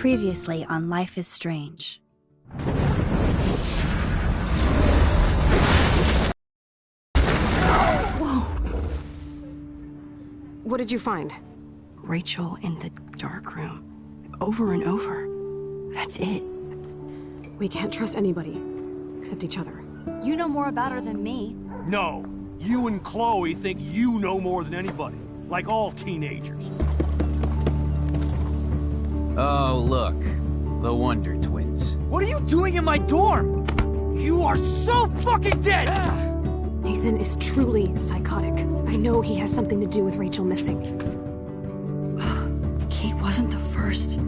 Previously on Life is Strange. Whoa! What did you find? Rachel in the dark room. Over and over. That's it. We can't trust anybody, except each other. You know more about her than me. No. You and Chloe think you know more than anybody. Like all teenagers. Oh, look. The Wonder Twins. What are you doing in my dorm? You are so fucking dead! Nathan is truly psychotic. I know he has something to do with Rachel missing. Kate wasn't the first.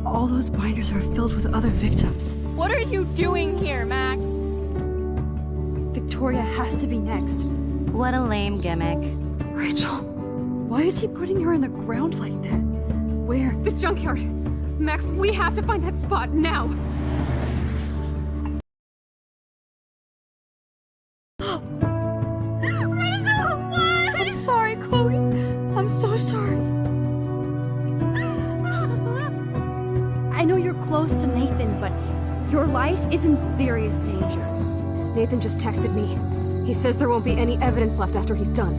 All those binders are filled with other victims. What are you doing here, Max? Victoria has to be next. What a lame gimmick. Rachel, why is he putting her in the ground like that? Where? The junkyard! Max, we have to find that spot now! Rachel, what? I'm sorry, Chloe. I'm so sorry. I know you're close to Nathan, but your life is in serious danger. Nathan just texted me. He says there won't be any evidence left after he's done.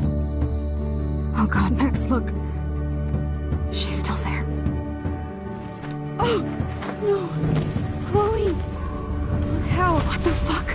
Oh god, Max, look. She's still there. Oh, no. Chloe. Look how. What the fuck?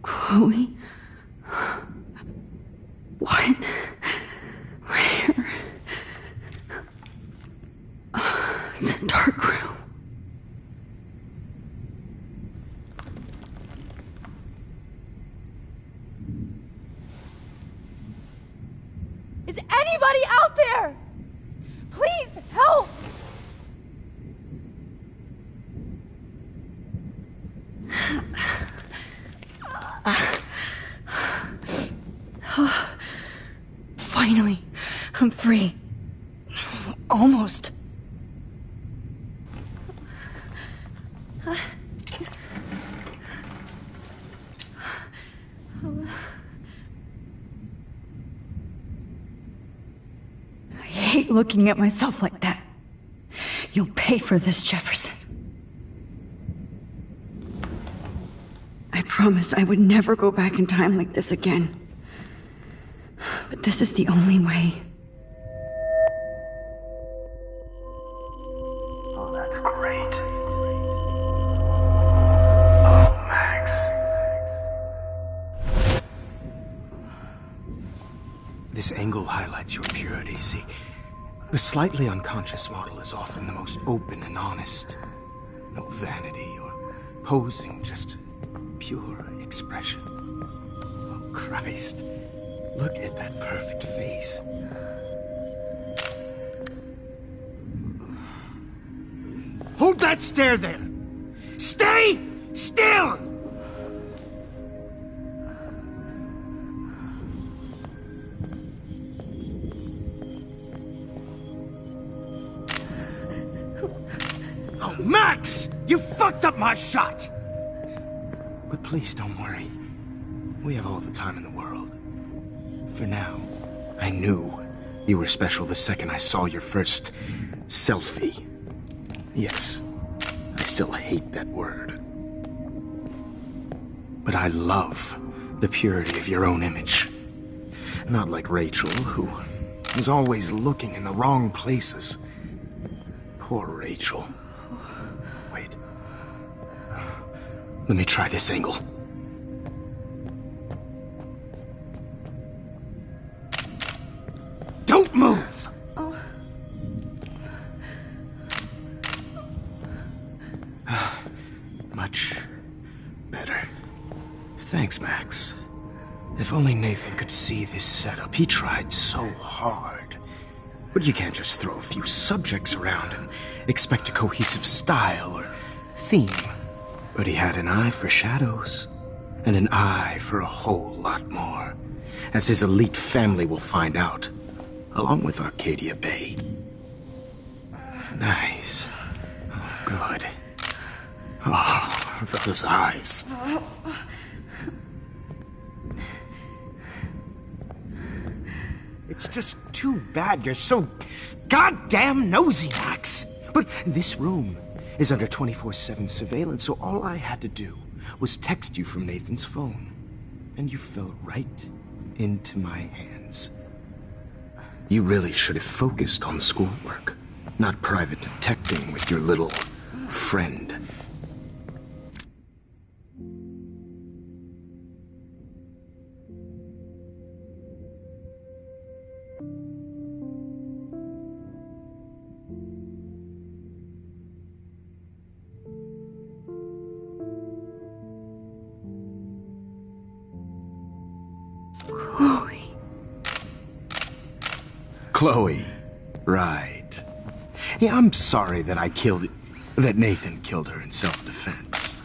Chloe? What? Where? It's a dark room. Is anybody out there? Please help! Finally, I'm free. Almost. I hate looking at myself like that. You'll pay for this, Jefferson. promised I would never go back in time like this again. But this is the only way. Oh, that's great. Oh, Max. This angle highlights your purity, see? The slightly unconscious model is often the most open and honest. No vanity or posing, just pure expression. Oh, Christ. Look at that perfect face. Hold that stare there! Stay still! Oh, Max! You fucked up my shot! But please don't worry. We have all the time in the world. For now, I knew you were special the second I saw your first selfie. Yes, I still hate that word. But I love the purity of your own image. Not like Rachel, who is always looking in the wrong places. Poor Rachel. Wait. Let me try this angle. Don't move! Much better. Thanks, Max. If only Nathan could see this setup. He tried so hard. But you can't just throw a few subjects around and expect a cohesive style or theme. But he had an eye for shadows, and an eye for a whole lot more, as his elite family will find out, along with Arcadia Bay. Nice. Oh, good. Oh, those eyes. It's just too bad you're so goddamn nosy, Max. But this room is under 24/7 surveillance, so all I had to do was text you from Nathan's phone. And you fell right into my hands. You really should have focused on schoolwork, not private detecting with your little friend. Chloe. Right. Yeah, I'm sorry that that Nathan killed her in self-defense.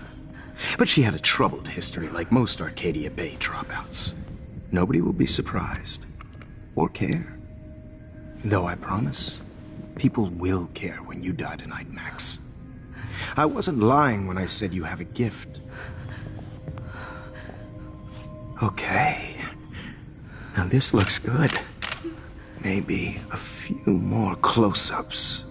But she had a troubled history like most Arcadia Bay dropouts. Nobody will be surprised. Or care. Though I promise, people will care when you die tonight, Max. I wasn't lying when I said you have a gift. Okay. Now this looks good. Maybe a few more close-ups.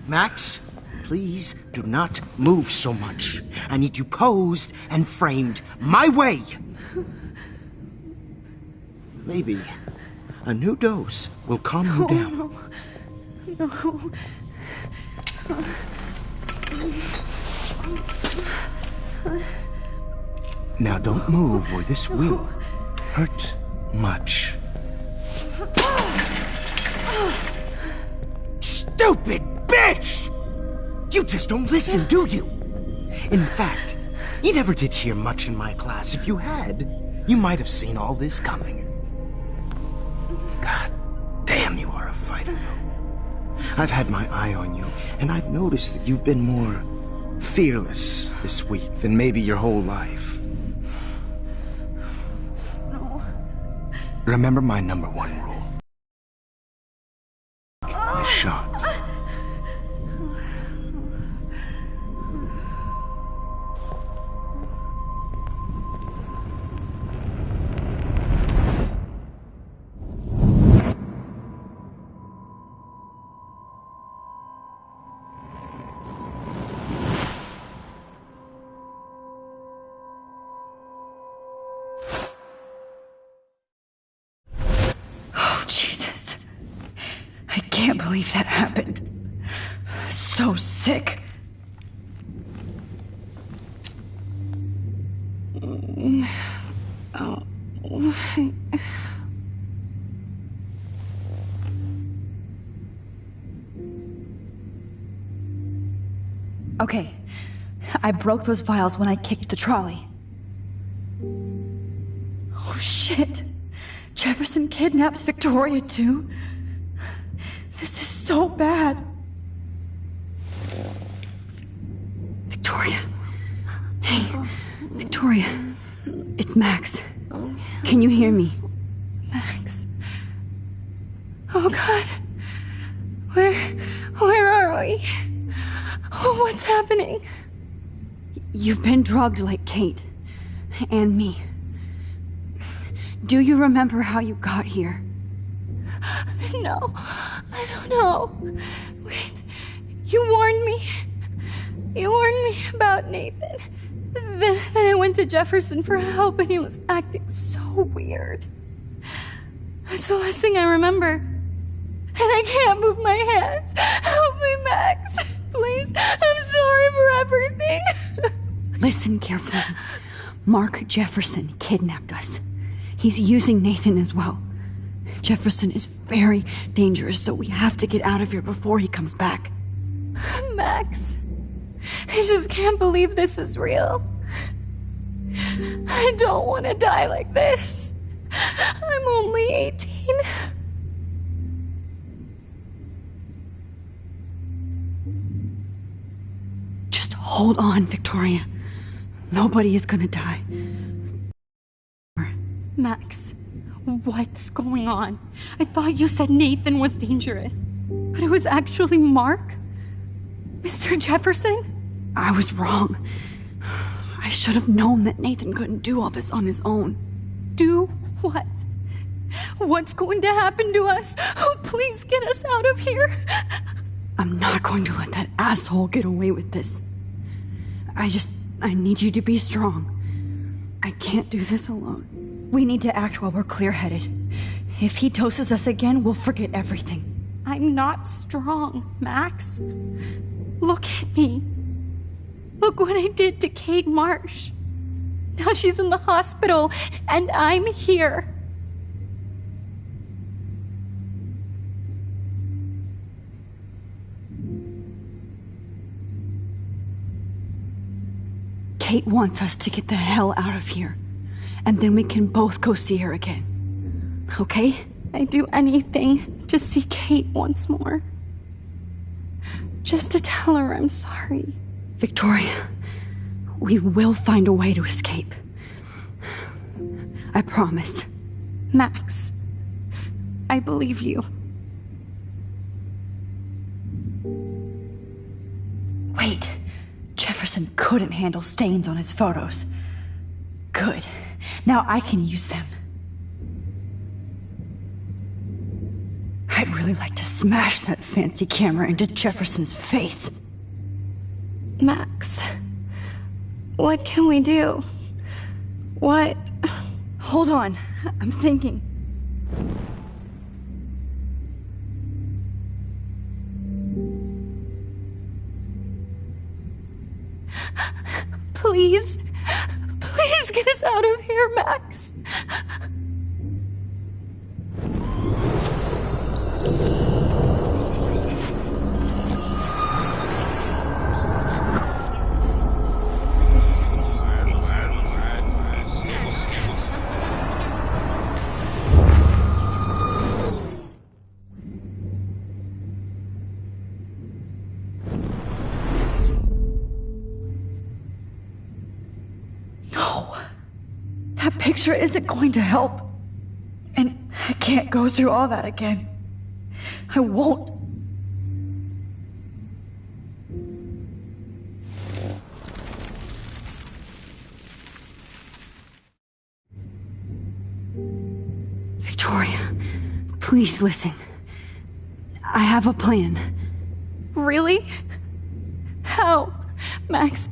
Max, please do not move so much. I need you posed and framed my way. Maybe a new dose will calm you down. No. Now don't move or this will hurt much. Stupid bitch! You just don't listen, do you? In fact, you never did hear much in my class. If you had, you might have seen all this coming. God damn, you are a fighter, though. I've had my eye on you, and I've noticed that you've been more fearless this week than maybe your whole life. Remember my #1 rule. The shot. can't believe that happened. So sick. Okay, I broke those files when I kicked the trolley. Oh shit! Jefferson kidnaps Victoria too? This is so bad. Victoria. Hey, Victoria. It's Max. Can you hear me? Max. Oh God. Where are we? Oh, what's happening? You've been drugged like Kate. And me. Do you remember how you got here? No, I don't know. Wait, you warned me. You warned me about Nathan. Then I went to Jefferson for help and he was acting so weird. That's the last thing I remember. And I can't move my hands. Help me, Max. Please, I'm sorry for everything. Listen carefully. Mark Jefferson kidnapped us. He's using Nathan as well. Jefferson is very dangerous, so we have to get out of here before he comes back. Max, I just can't believe this is real. I don't want to die like this. I'm only 18. Just hold on, Victoria. Nobody is gonna die. Max, what's going on? I thought you said Nathan was dangerous, but it was actually Mark? Mr. Jefferson? I was wrong. I should have known that Nathan couldn't do all this on his own. Do what? What's going to happen to us? Oh, please get us out of here. I'm not going to let that asshole get away with this. I need you to be strong. I can't do this alone. We need to act while we're clear-headed. If he doses us again, we'll forget everything. I'm not strong, Max. Look at me. Look what I did to Kate Marsh. Now she's in the hospital, and I'm here. Kate wants us to get the hell out of here. And then we can both go see her again. Okay? I'd do anything to see Kate once more. Just to tell her I'm sorry. Victoria, we will find a way to escape. I promise. Max, I believe you. Wait. Jefferson couldn't handle stains on his photos. Good. Now I can use them. I'd really like to smash that fancy camera into Jefferson's face. Max, what can we do? What? Hold on. I'm thinking. Please, please get us out of here, Max. That picture isn't going to help. And I can't go through all that again. I won't. Victoria, please listen. I have a plan. Really? How? Max,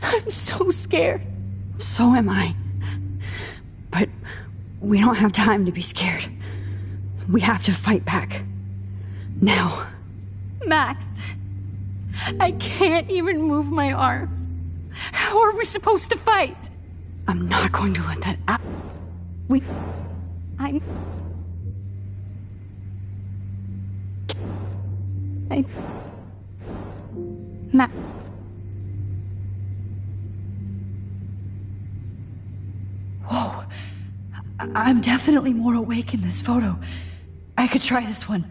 I'm so scared. So am I. But we don't have time to be scared. We have to fight back. Now. Max, I can't even move my arms. How are we supposed to fight? I'm not going to let that out. Max. Whoa. I'm definitely more awake in this photo. I could try this one.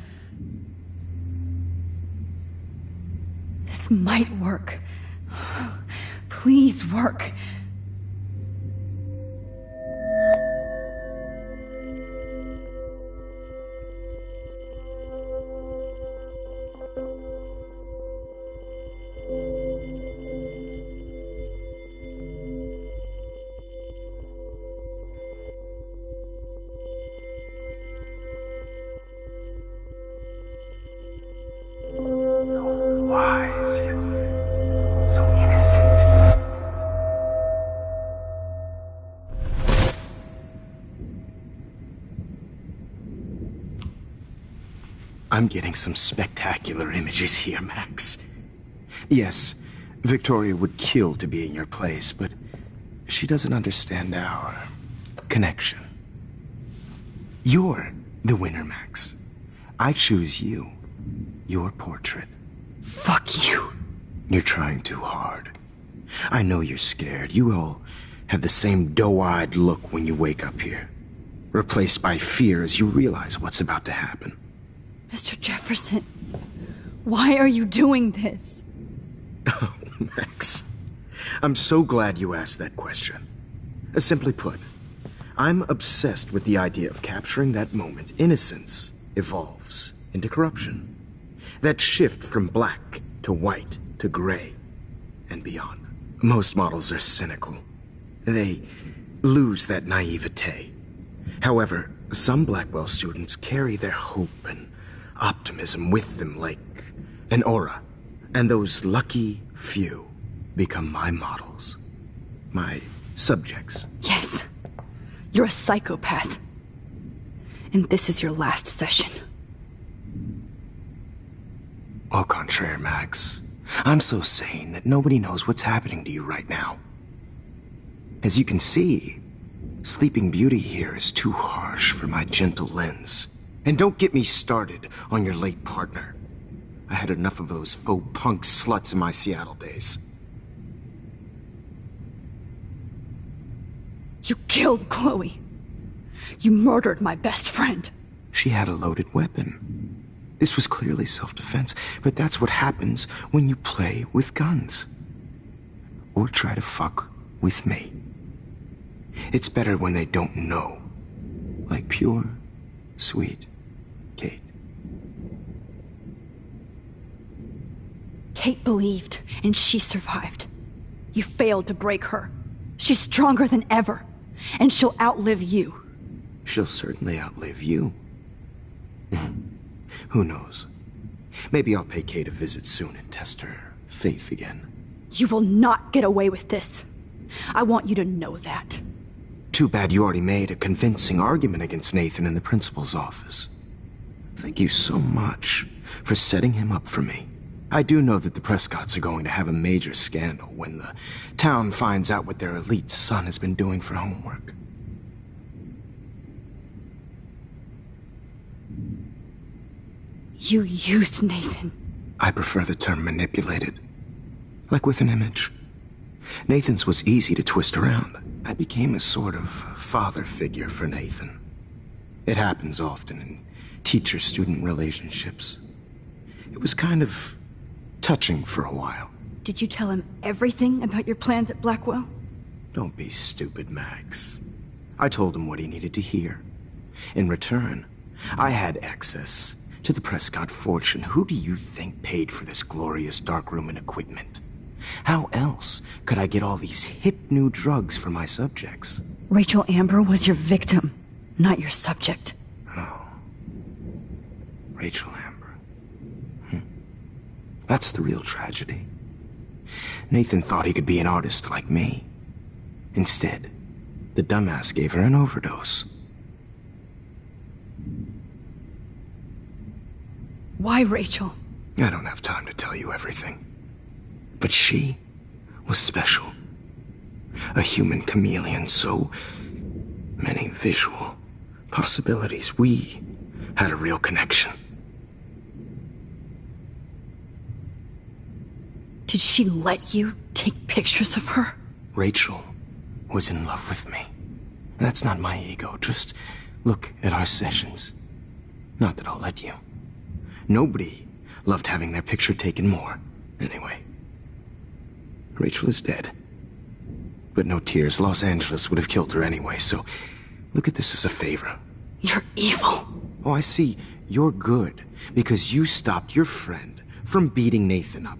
This might work. Please work. Wise, yet so innocent. I'm getting some spectacular images here, Max. Yes, Victoria would kill to be in your place, but she doesn't understand our connection. You're the winner, Max. I choose you. Your portrait. Fuck you. You're trying too hard. I know you're scared. You all have the same doe-eyed look when you wake up here, replaced by fear as you realize what's about to happen. Mr. Jefferson, why are you doing this? Oh, Max. I'm so glad you asked that question. Simply put, I'm obsessed with the idea of capturing that moment innocence evolves into corruption. That shift from black to white to gray and beyond. Most models are cynical. They lose that naivete. However, some Blackwell students carry their hope and optimism with them like an aura. And those lucky few become my models. My subjects. Yes. You're a psychopath. And this is your last session. Au contraire, Max. I'm so sane that nobody knows what's happening to you right now. As you can see, Sleeping Beauty here is too harsh for my gentle lens. And don't get me started on your late partner. I had enough of those faux punk sluts in my Seattle days. You killed Chloe. You murdered my best friend. She had a loaded weapon. This was clearly self-defense, but that's what happens when you play with guns. Or try to fuck with me. It's better when they don't know. Like pure, sweet Kate. Kate believed, and she survived. You failed to break her. She's stronger than ever, and she'll outlive you. She'll certainly outlive you. Who knows? Maybe I'll pay Kate a visit soon and test her faith again. You will not get away with this. I want you to know that. Too bad you already made a convincing argument against Nathan in the principal's office. Thank you so much for setting him up for me. I do know that the Prescotts are going to have a major scandal when the town finds out what their elite son has been doing for homework. You used Nathan. I prefer the term manipulated. Like with an image. Nathan's was easy to twist around. I became a sort of father figure for Nathan. It happens often in teacher-student relationships. It was kind of touching for a while. Did you tell him everything about your plans at Blackwell? Don't be stupid, Max. I told him what he needed to hear. In return, I had access to the Prescott fortune. Who do you think paid for this glorious darkroom and equipment? How else could I get all these hip new drugs for my subjects? Rachel Amber was your victim, not your subject. Oh. Rachel Amber. That's the real tragedy. Nathan thought he could be an artist like me. Instead, the dumbass gave her an overdose. Why Rachel? I don't have time to tell you everything. But she was special. A human chameleon, so many visual possibilities. We had a real connection. Did she let you take pictures of her? Rachel was in love with me. That's not my ego. Just look at our sessions. Not that I'll let you. Nobody loved having their picture taken more. Anyway, Rachel is dead. But no tears. Los Angeles would have killed her anyway, so look at this as a favor. You're evil. Oh, I see. You're good because you stopped your friend from beating Nathan up.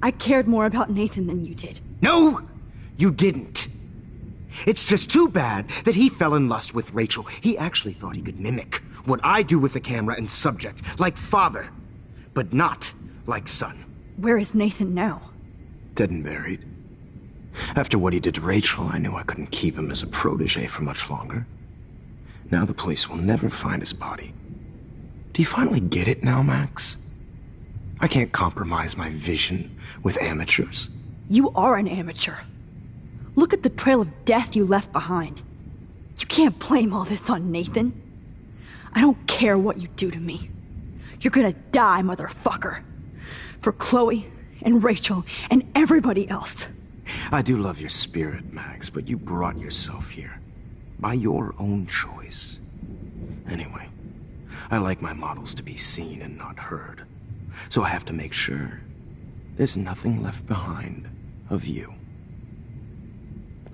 I cared more about Nathan than you did. No, you didn't. It's just too bad that he fell in lust with Rachel. He actually thought he could mimic what I do with the camera and subject, like father, but not like son. Where is Nathan now? Dead and buried. After what he did to Rachel, I knew I couldn't keep him as a protege for much longer. Now the police will never find his body. Do you finally get it now, Max? I can't compromise my vision with amateurs. You are an amateur. Look at the trail of death you left behind. You can't blame all this on Nathan. I don't care what you do to me. You're gonna die, motherfucker. For Chloe and Rachel and everybody else. I do love your spirit, Max, but you brought yourself here. By your own choice. Anyway, I like my models to be seen and not heard. So I have to make sure there's nothing left behind of you.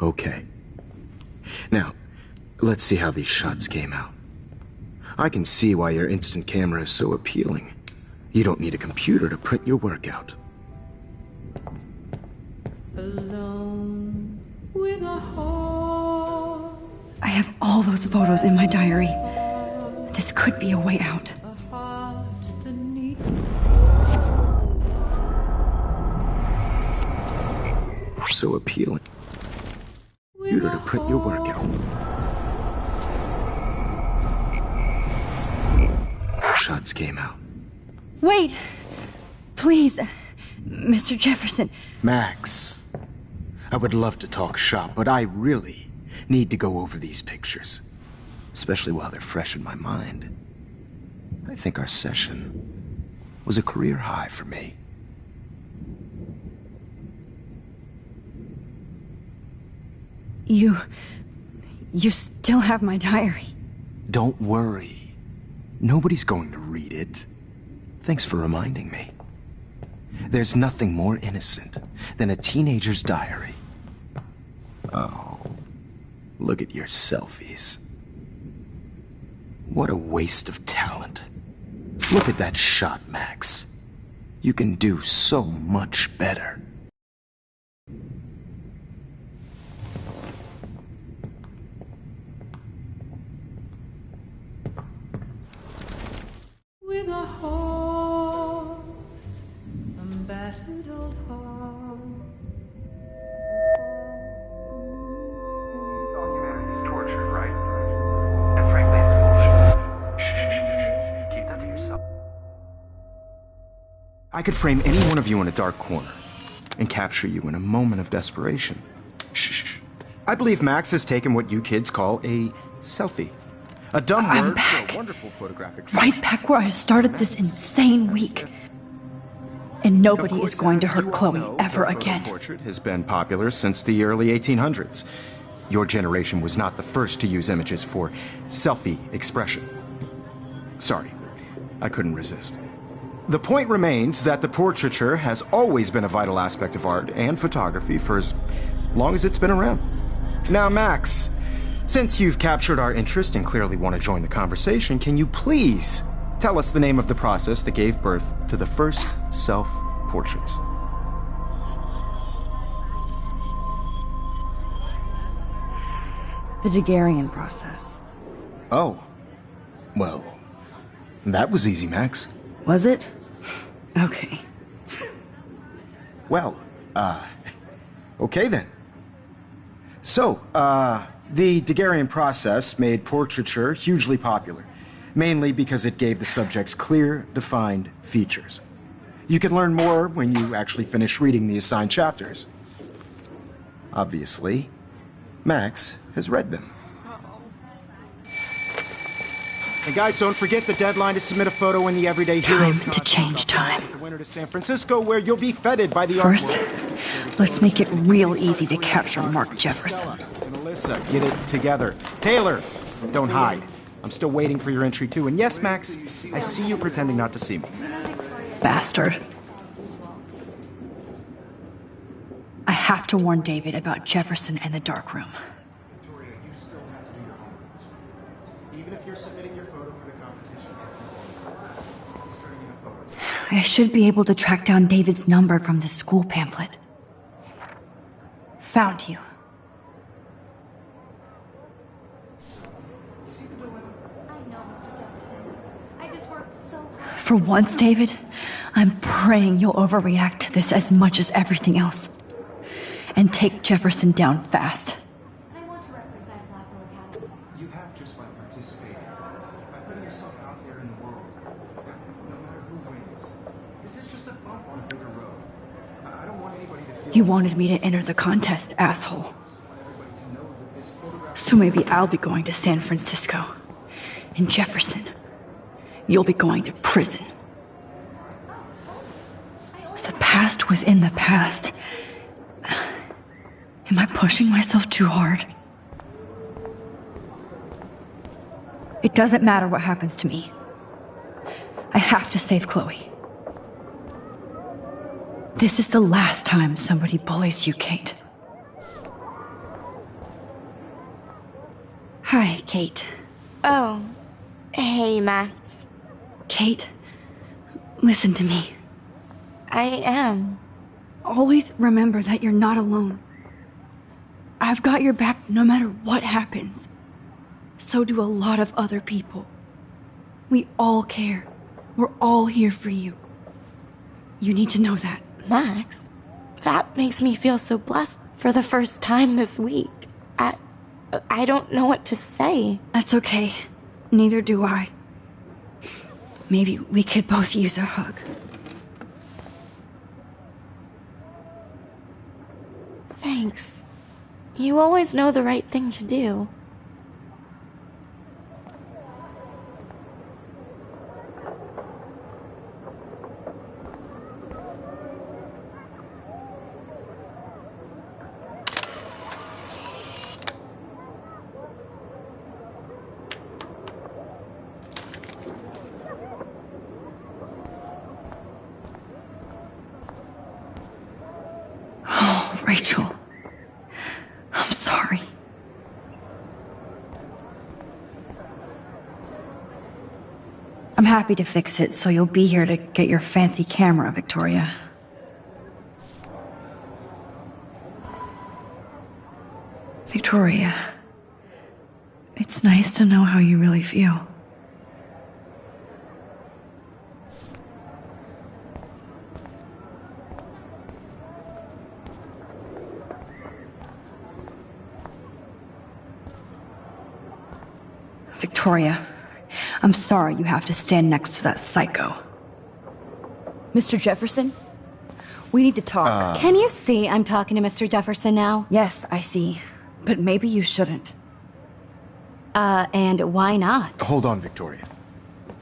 Okay. Now, let's see how these shots came out. I can see why your instant camera is so appealing. You don't need a computer to print your work out. Alone with a heart. I have all those photos in my diary. This could be a way out. So appealing. Computer to print your work out. Shots came out. Wait! Please, Mr. Jefferson. Max, I would love to talk shop, but I really need to go over these pictures. Especially while they're fresh in my mind. I think our session was a career high for me. You still have my diary. Don't worry. Nobody's going to read it. Thanks for reminding me. There's nothing more innocent than a teenager's diary. Oh, look at your selfies. What a waste of talent. Look at that shot, Max. You can do so much better. With a heart, a battered old heart. You thought humanity's torture, right? And frankly, it's bullshit. Shh. Keep that to yourself. I could frame any one of you in a dark corner and capture you in a moment of desperation. Shh. I believe Max has taken what you kids call a selfie. A dumb word for a wonderful photographic right back where I started this insane week. And nobody is going to hurt Chloe ever again. Portrait has been popular since the early 1800s. Your generation was not the first to use images for selfie expression. Sorry, I couldn't resist. The point remains that the portraiture has always been a vital aspect of art and photography for as long as it's been around. Now, Max, since you've captured our interest and clearly want to join the conversation, can you please tell us the name of the process that gave birth to the first self-portraits? The Daguerrean process. Oh. Well, that was easy, Max. Was it? Okay. Well, okay then. So, the Daguerrean process made portraiture hugely popular. mainly because it gave the subjects clear, defined features. You can learn more when you actually finish reading the assigned chapters. Obviously, Max has read them. And guys, don't forget the deadline to submit a photo in the Everyday Heroes Time to change time. The winner to San Francisco, where you'll be feted by the First, artwork. let's make it real easy to capture Mark Jefferson. And Alyssa, get it together. Taylor, don't hide. I'm still waiting for your entry too. And yes, Max, I see you pretending not to see me. Bastard. I have to warn David about Jefferson and the dark room. Victoria, you still have to do your homework this week. Even if you're submitting your photo for the competition, it's turning in a photo. I should be able to track down David's number from the school pamphlet. Found you. For once, David, I'm praying you'll overreact to this as much as everything else. And take Jefferson down fast. I want to represent Blackwell Academy. You have just by participating, by putting yourself out there in the world. No matter who wins, this is just a bump on a bigger road. I don't want anybody to feel... You wanted me to enter the contest, asshole. So maybe I'll be going to San Francisco. And Jefferson, you'll be going to prison. The past within the past. Am I pushing myself too hard? It doesn't matter what happens to me. I have to save Chloe. This is the last time somebody bullies you, Kate. Hi, Kate. Oh, hey, Max. Kate, listen to me. I am. Always remember that you're not alone. I've got your back no matter what happens. So do a lot of other people. We all care. We're all here for you. You need to know that. Max, that makes me feel so blessed for the first time this week. I don't know what to say. That's okay. Neither do I. Maybe we could both use a hug. Thanks. You always know the right thing to do. Oh, Rachel. I'm sorry. I'm happy to fix it, so you'll be here to get your fancy camera, Victoria. Victoria, it's nice to know how you really feel. Victoria, I'm sorry you have to stand next to that psycho. Mr. Jefferson? We need to talk. Can you see I'm talking to Mr. Jefferson now? Yes, I see. But maybe you shouldn't. And why not? Hold on, Victoria.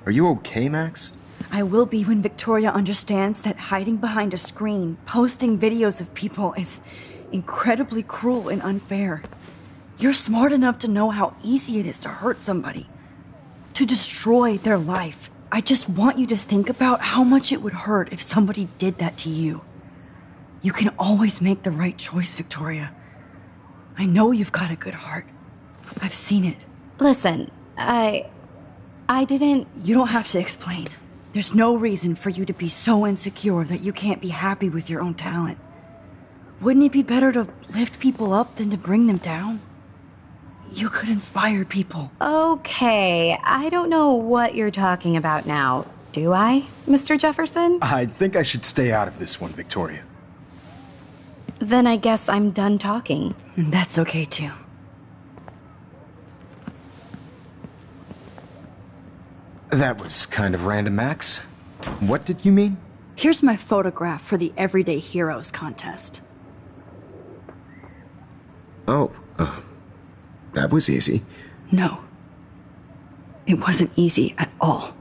Are you okay, Max? I will be when Victoria understands that hiding behind a screen, posting videos of people is incredibly cruel and unfair. You're smart enough to know how easy it is to hurt somebody, to destroy their life. I just want you to think about how much it would hurt if somebody did that to you. You can always make the right choice, Victoria. I know you've got a good heart. I've seen it. Listen, I didn't... You don't have to explain. There's no reason for you to be so insecure that you can't be happy with your own talent. Wouldn't it be better to lift people up than to bring them down? You could inspire people. Okay, I don't know what you're talking about now. Do I, Mr. Jefferson? I think I should stay out of this one, Victoria. Then I guess I'm done talking. And that's okay too. That was kind of random, Max. What did you mean? Here's my photograph for the Everyday Heroes contest. Oh, that was easy. No. It wasn't easy at all.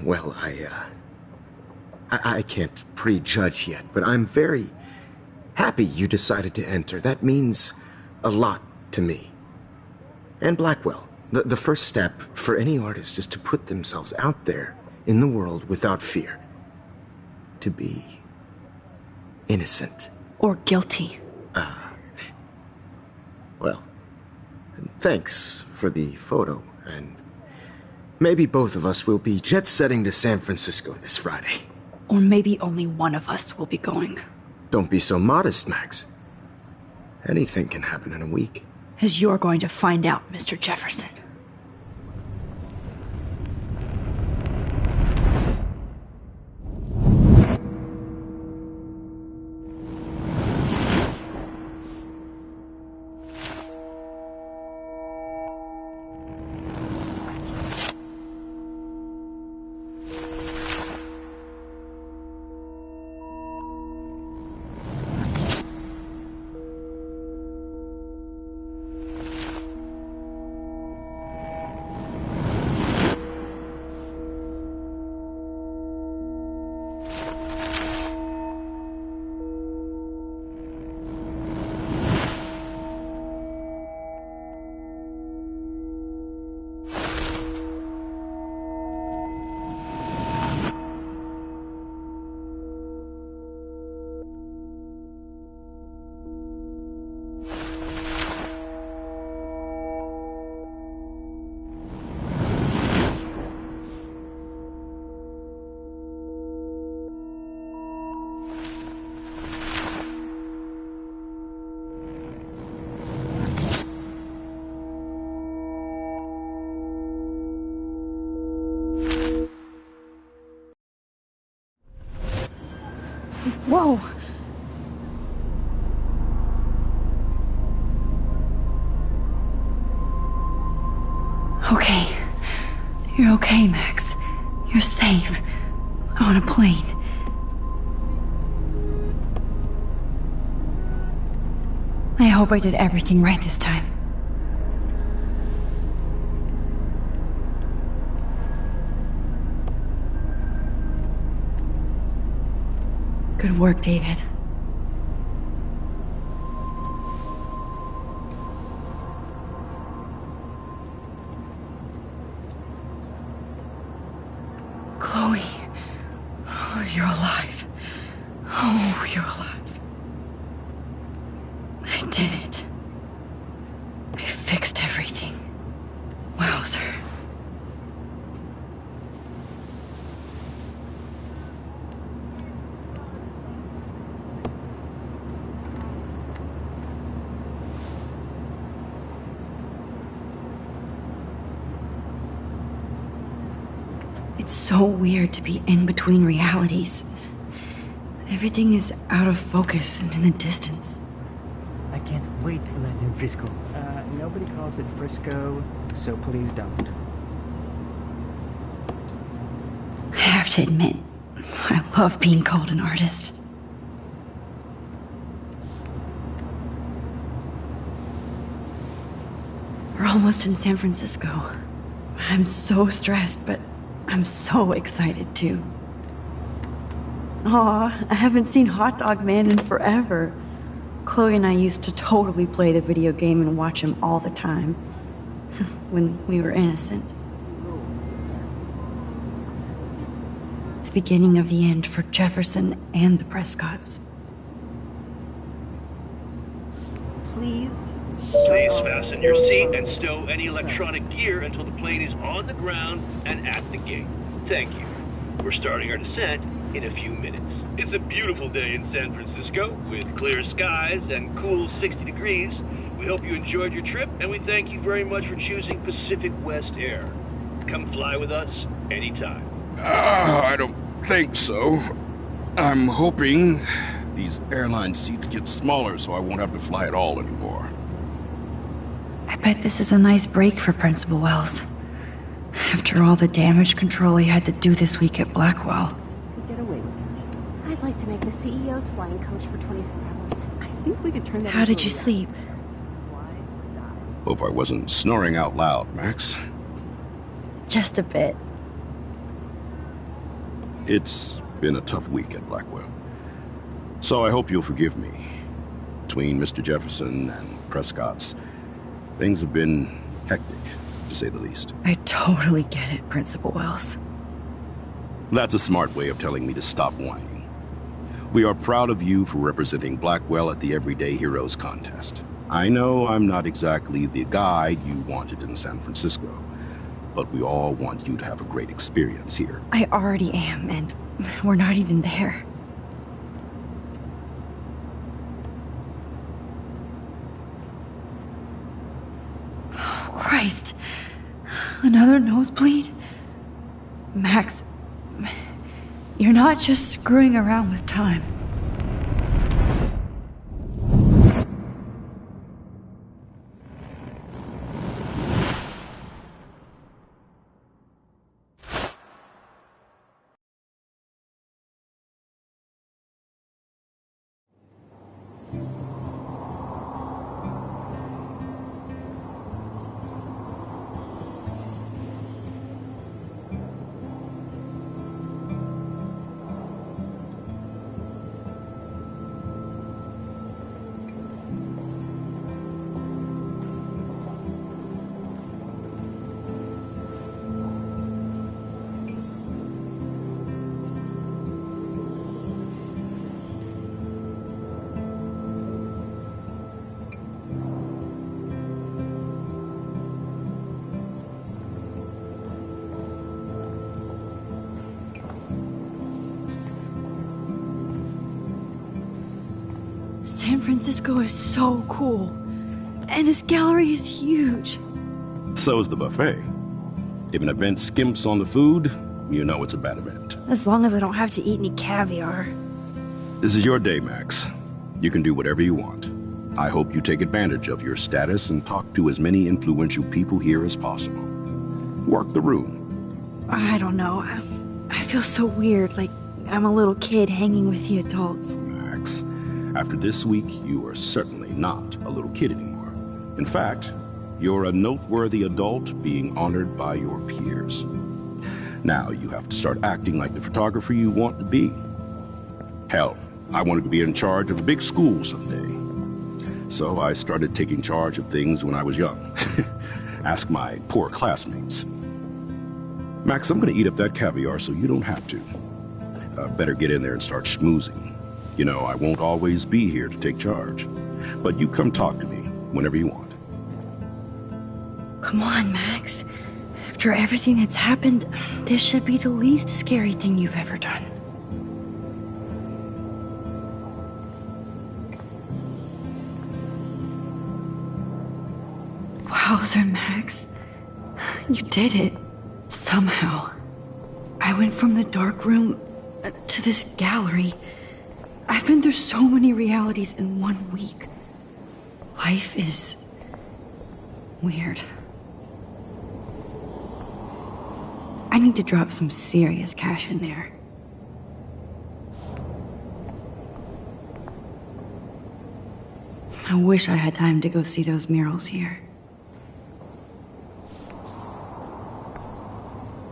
Well, I can't prejudge yet, but I'm very happy you decided to enter. That means a lot to me. And Blackwell. The first step for any artist is to put themselves out there in the world without fear. To be innocent. Or guilty. Well, thanks for the photo, and maybe both of us will be jet-setting to San Francisco this Friday. Or maybe only one of us will be going. Don't be so modest, Max. Anything can happen in a week. As you're going to find out, Mr. Jefferson. Whoa! Okay. You're okay, Max. You're safe. On a plane. I hope I did everything right this time. Good work, David. Chloe. Oh, you're alive. Oh, you're alive. I did it. I fixed everything. Wowzer. It's so weird to be in between realities. Everything is out of focus and in the distance. I can't wait to land in Frisco. Nobody calls it Frisco, so please don't. I have to admit, I love being called an artist. We're almost in San Francisco. I'm so stressed, but I'm so excited too. Aw, I haven't seen Hot Dog Man in forever. Chloe and I used to totally play the video game and watch him all the time. When we were innocent. The beginning of the end for Jefferson and the Prescotts. Please fasten your seat and stow any electronic gear until the plane is on the ground and at the gate. Thank you. We're starting our descent in a few minutes. It's a beautiful day in San Francisco with clear skies and cool 60 degrees. We hope you enjoyed your trip, and we thank you very much for choosing Pacific West Air. Come fly with us anytime. I don't think so. I'm hoping these airline seats get smaller so I won't have to fly at all anymore. I bet this is a nice break for Principal Wells. After all the damage control he had to do this week at Blackwell. Could get away with it. I'd like to make the CEO's flying coach for 24 hours. I think we could turn that How into did you a sleep? Hope I wasn't snoring out loud, Max. Just a bit. It's been a tough week at Blackwell. So I hope you'll forgive me. Between Mr. Jefferson and Prescott's, things have been hectic, to say the least. I totally get it, Principal Wells. That's a smart way of telling me to stop whining. We are proud of you for representing Blackwell at the Everyday Heroes contest. I know I'm not exactly the guide you wanted in San Francisco, but we all want you to have a great experience here. I already am, and we're not even there. Oh, Christ. Another nosebleed? Max, you're not just screwing around with time. San Francisco is so cool. And this gallery is huge. So is the buffet. If an event skimps on the food, you know it's a bad event. As long as I don't have to eat any caviar. This is your day, Max. You can do whatever you want. I hope you take advantage of your status and talk to as many influential people here as possible. Work the room. I don't know. I feel so weird, like I'm a little kid hanging with the adults. Max, after this week, you are certainly not a little kid anymore. In fact, you're a noteworthy adult being honored by your peers. Now you have to start acting like the photographer you want to be. Hell, I wanted to be in charge of a big school someday. So I started taking charge of things when I was young. Ask my poor classmates. Max, I'm gonna eat up that caviar so you don't have to. Better get in there and start schmoozing. You know, I won't always be here to take charge. But you come talk to me whenever you want. Come on, Max. After everything that's happened, this should be the least scary thing you've ever done. Wowzer, Max. You did it. Somehow. I went from the dark room to this gallery. I've been through so many realities in 1 week. Life is weird. I need to drop some serious cash in there. I wish I had time to go see those murals here.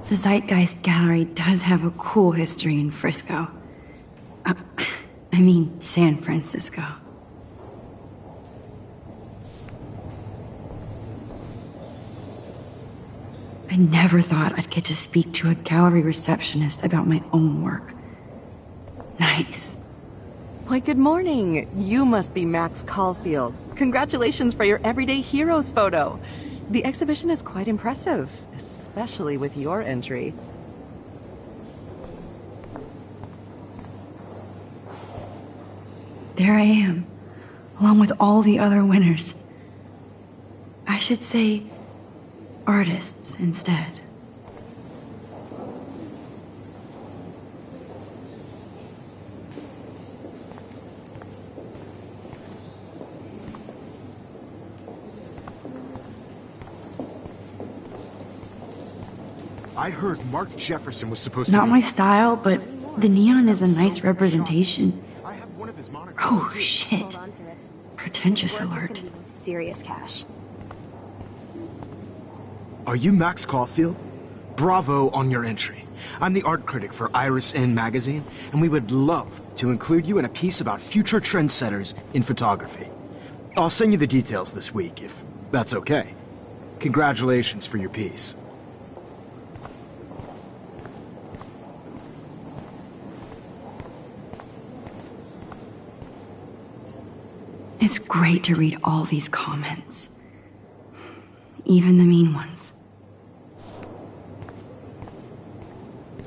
The Zeitgeist Gallery does have a cool history in Frisco. I mean, San Francisco. I never thought I'd get to speak to a gallery receptionist about my own work. Nice. Why, good morning. You must be Max Caulfield. Congratulations for your Everyday Heroes photo. The exhibition is quite impressive, especially with your entry. There I am, along with all the other winners. I should say artists instead. I heard Mark Jefferson was supposed to Not be... my style, but the neon is a nice representation. Oh, shit. Pretentious alert. Serious cash. Are you Max Caulfield? Bravo on your entry. I'm the art critic for Iris N magazine, and we would love to include you in a piece about future trendsetters in photography. I'll send you the details this week, if that's okay. Congratulations for your piece. It's great to read all these comments. Even the mean ones.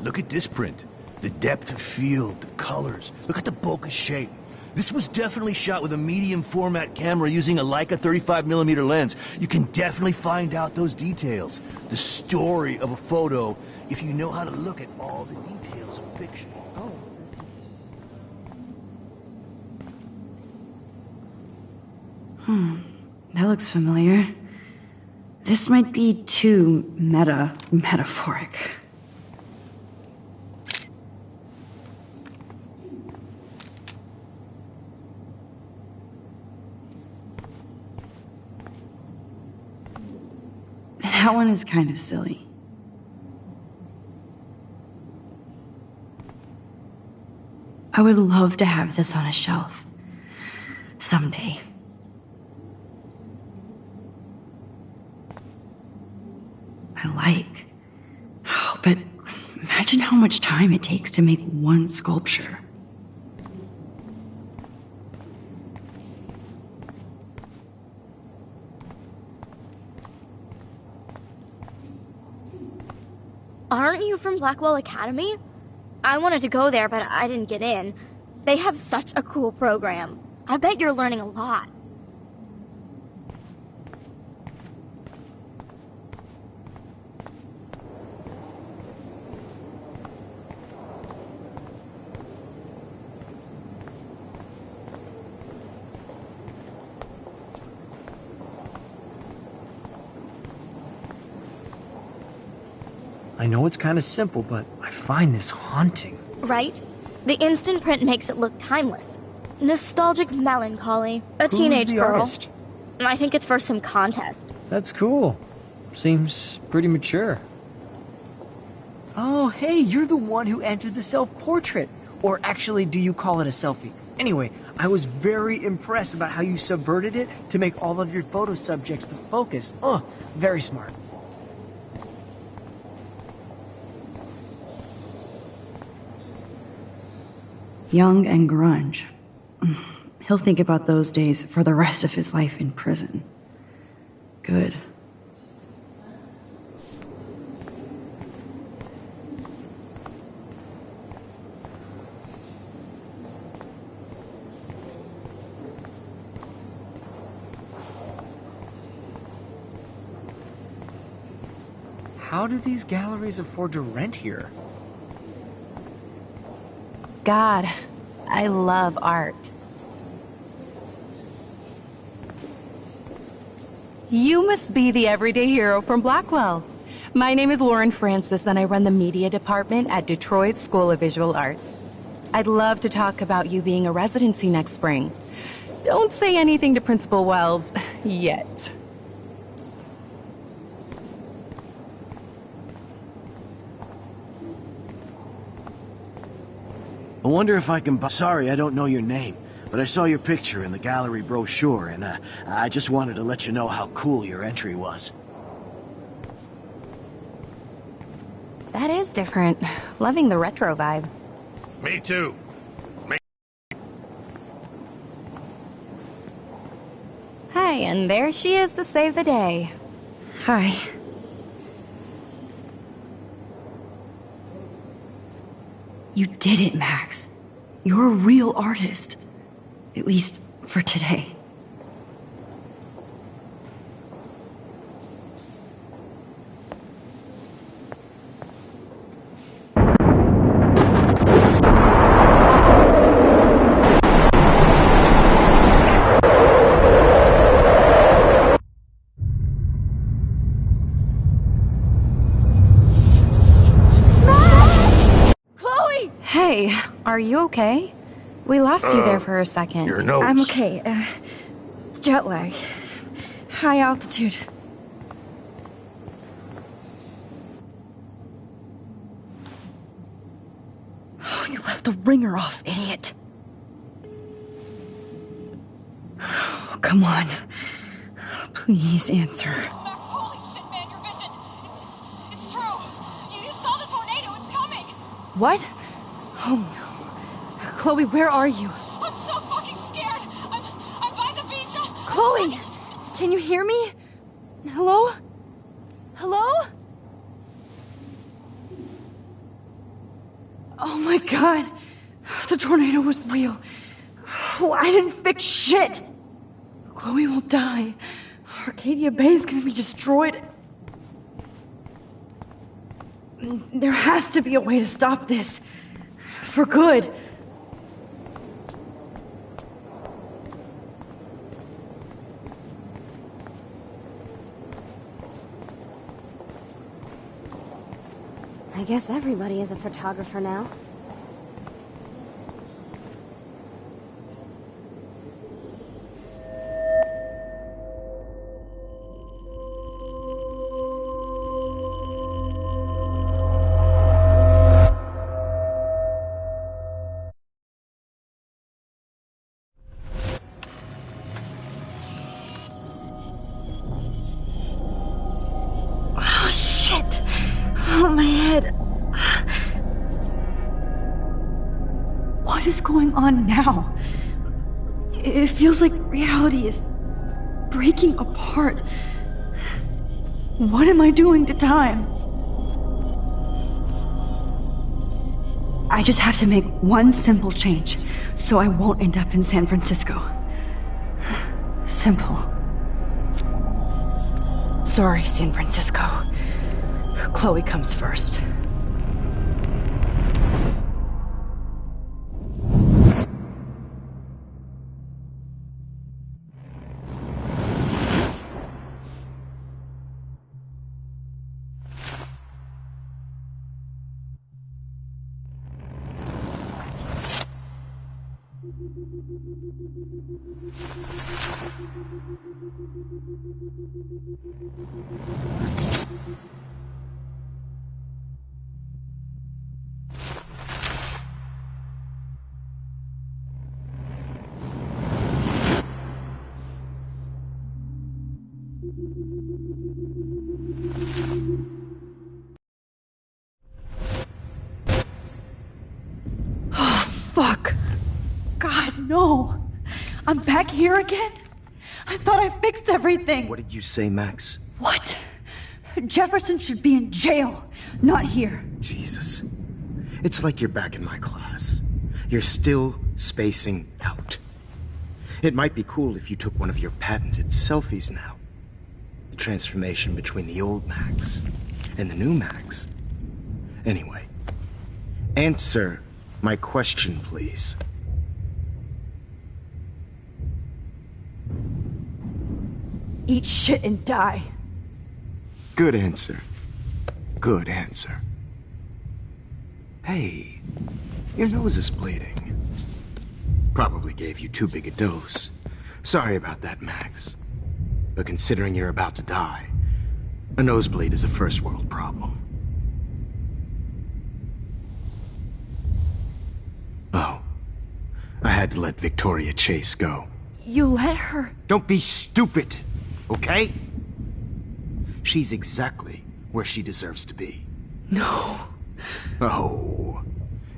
Look at this print. The depth of field, the colors. Look at the bokeh shape. This was definitely shot with a medium format camera using a Leica 35mm lens. You can definitely find out those details. The story of a photo if you know how to look at all the details of a picture. That looks familiar. This might be too metaphoric. That one is kind of silly. I would love to have this on a shelf. Someday. I like. Oh, but imagine how much time it takes to make one sculpture. Aren't you from Blackwell Academy? I wanted to go there, but I didn't get in. They have such a cool program. I bet you're learning a lot. I know it's kind of simple, but I find this haunting. Right? The instant print makes it look timeless. Nostalgic melancholy. A teenage the girl. artist? I think it's for some contest. That's cool. Seems pretty mature. Oh, hey, you're the one who entered the self-portrait. Or actually, do you call it a selfie? Anyway, I was very impressed about how you subverted it to make all of your photo subjects the focus. Very smart. Young and grunge. He'll think about those days for the rest of his life in prison. Good. How do these galleries afford to rent here? God, I love art. You must be the everyday hero from Blackwell. My name is Lauren Francis, and I run the media department at Detroit School of Visual Arts. I'd love to talk about you being a residency next spring. Don't say anything to Principal Wells yet. I wonder if I can Sorry, I don't know your name, but I saw your picture in the gallery brochure, and I just wanted to let you know how cool your entry was. That is different. Loving the retro vibe. Me too. Hi, and there she is to save the day. Hi. You did it, Max. You're a real artist. At least for today. Hey, are you okay? We lost you there for a second. Your nose. I'm okay. Jet lag. High altitude. Oh, you left the ringer off, idiot. Oh, come on. Please answer. Max, holy shit, man, your vision. It's true. You saw the tornado. It's coming. What? Oh no. Chloe, where are you? I'm so fucking scared. I'm by the beach. Chloe! Can you hear me? Hello? Hello? Oh my god. The tornado was real. Oh, I didn't fix shit. Chloe will die. Arcadia Bay is gonna be destroyed. There has to be a way to stop this. For good. I guess everybody is a photographer now. Oh shit! Oh, my head. What is going on now? It feels like reality is breaking apart. What am I doing to time? I just have to make one simple change so I won't end up in San Francisco. Simple. Sorry, San Francisco. Chloe comes first. Fuck. God, no. I'm back here again? I thought I fixed everything. What did you say, Max? What? Jefferson should be in jail, not here. Jesus. It's like you're back in my class. You're still spacing out. It might be cool if you took one of your patented selfies now. The transformation between the old Max and the new Max. Anyway, answer my question, please. Eat shit and die. Good answer. Good answer. Hey, your nose is bleeding. Probably gave you too big a dose. Sorry about that, Max. But considering you're about to die, a nosebleed is a first world problem. Oh, I had to let Victoria Chase go. You let her? Don't be stupid, okay? She's exactly where she deserves to be. No. Oh,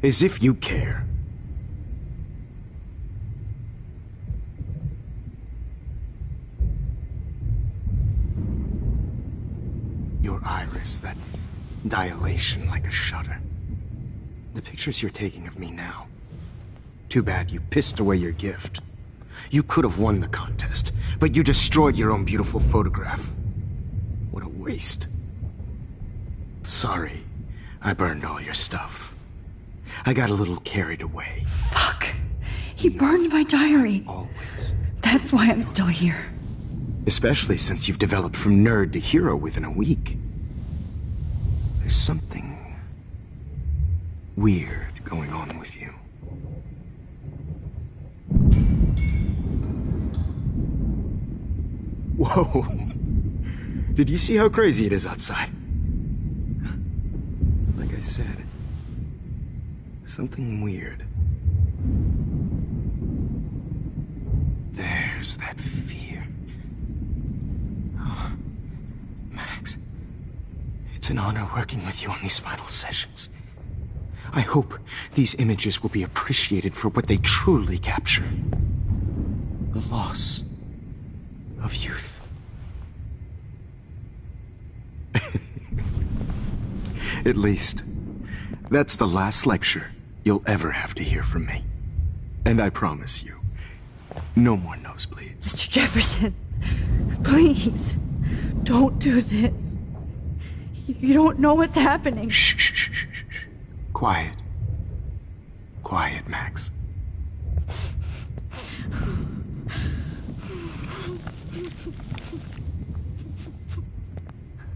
as if you care. Your iris, that dilation like a shutter. The pictures you're taking of me now. Too bad you pissed away your gift. You could have won the contest, but you destroyed your own beautiful photograph. What a waste. Sorry, I burned all your stuff. I got a little carried away. Fuck. He burned my diary. Always. That's why I'm still here. Especially since you've developed from nerd to hero within a week. There's something weird going on with you. Whoa! Did you see how crazy it is outside? Like I said, something weird. There's that fear. Oh, Max, it's an honor working with you on these final sessions. I hope these images will be appreciated for what they truly capture. The loss of youth. At least, that's the last lecture you'll ever have to hear from me. And I promise you, no more nosebleeds. Mr. Jefferson, please, don't do this. You don't know what's happening. Shh, shh, shh, shh, shh. Quiet. Quiet, Max.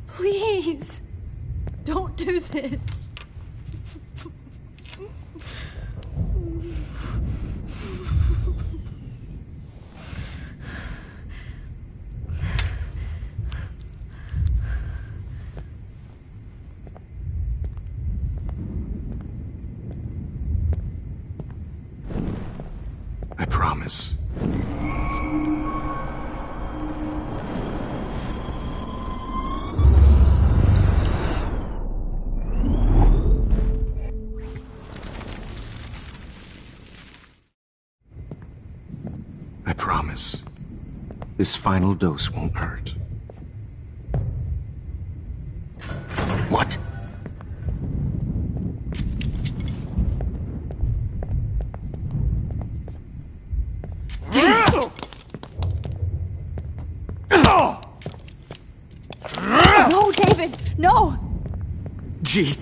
Please, don't do this. I promise. I promise. This final dose won't hurt. What? No, David, no! Jeez.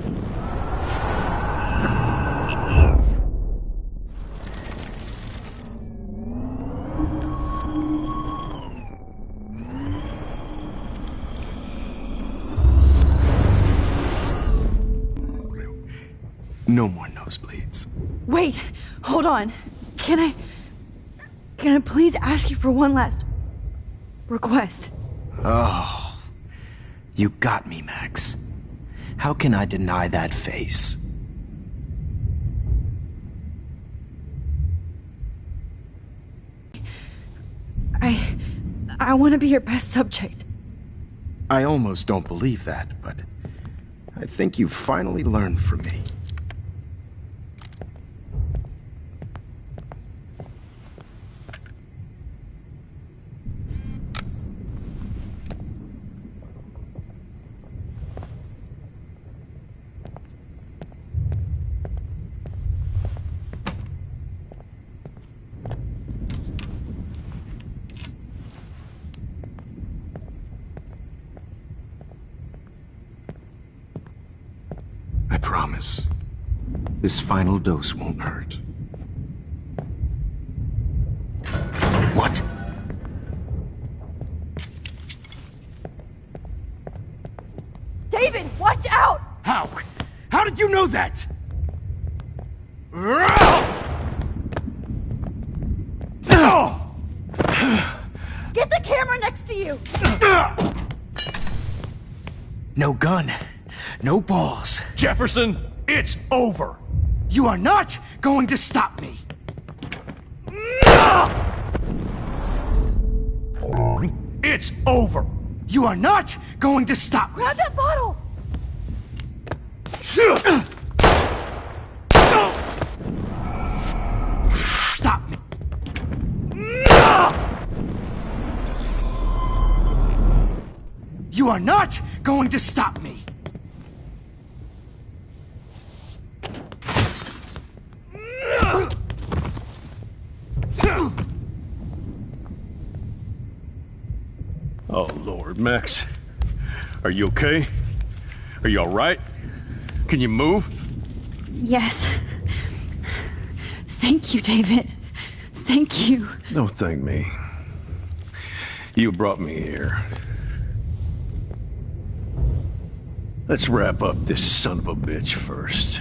No more nosebleeds. Wait, hold on. Can I please ask you for one last request? Oh, you got me, Max. How can I deny that face? I want to be your best subject. I almost don't believe that, but I think you've finally learned from me. I promise. This final dose won't hurt. What? David, watch out! How? How did you know that? Get the camera next to you! No gun. No balls. Jefferson, it's over. You are not going to stop me. It's over. You are not going to stop me. Grab that bottle! Stop me. You are not going to stop me. Oh, Lord, Max. Are you okay? Are you all right? Can you move? Yes. Thank you, David. Thank you. Don't thank me. You brought me here. Let's wrap up this son of a bitch first.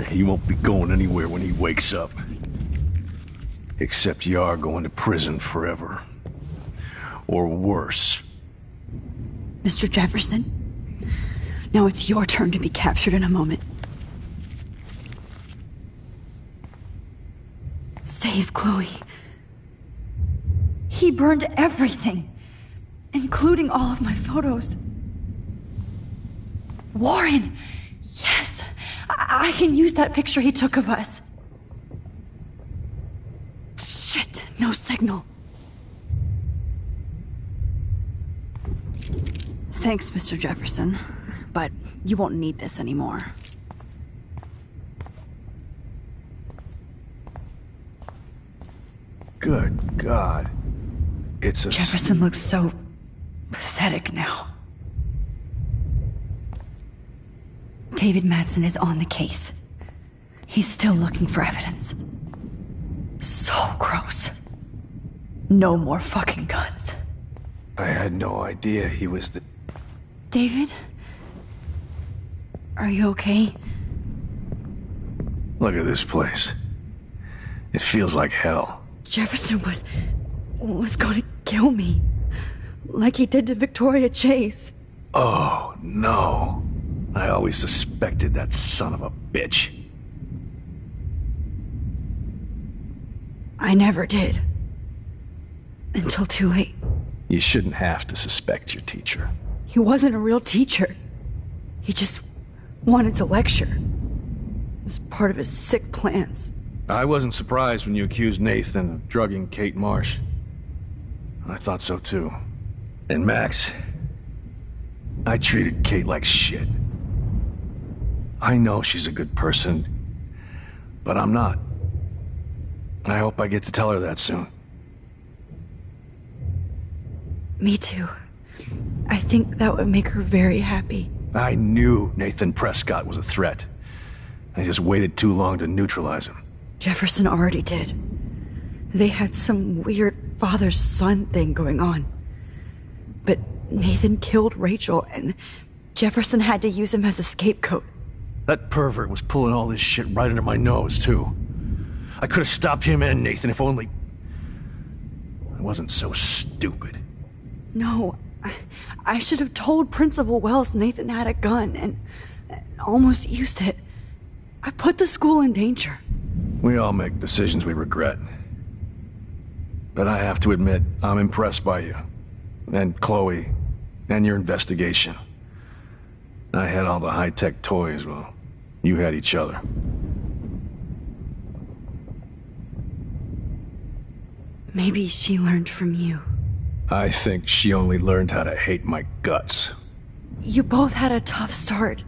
He won't be going anywhere when he wakes up. Except you are going to prison forever. Or worse. Mr. Jefferson, now it's your turn to be captured in a moment. Save Chloe. He burned everything, including all of my photos. Warren! Yes! I can use that picture he took of us. Shit, no signal. Thanks, Mr. Jefferson, but you won't need this anymore. Good God. It's a... Jefferson looks so pathetic now. David Madsen is on the case. He's still looking for evidence. So gross. No more fucking guns. I had no idea he was the... David? Are you okay? Look at this place. It feels like hell. Jefferson was gonna kill me. Like he did to Victoria Chase. Oh, no. I always suspected that son of a bitch. I never did. Until too late. You shouldn't have to suspect your teacher. He wasn't a real teacher. He just wanted to lecture. It was part of his sick plans. I wasn't surprised when you accused Nathan of drugging Kate Marsh. I thought so too. And Max, I treated Kate like shit. I know she's a good person, but I'm not. I hope I get to tell her that soon. Me too. I think that would make her very happy. I knew Nathan Prescott was a threat. I just waited too long to neutralize him. Jefferson already did. They had some weird father-son thing going on. But Nathan killed Rachel, and Jefferson had to use him as a scapegoat. That pervert was pulling all this shit right under my nose, too. I could have stopped him and Nathan if only... I wasn't so stupid. No, I should have told Principal Wells Nathan had a gun and almost used it. I put the school in danger. We all make decisions we regret. But I have to admit, I'm impressed by you. And Chloe. And your investigation. I had all the high-tech toys, well, you had each other. Maybe she learned from you. I think she only learned how to hate my guts. You both had a tough start.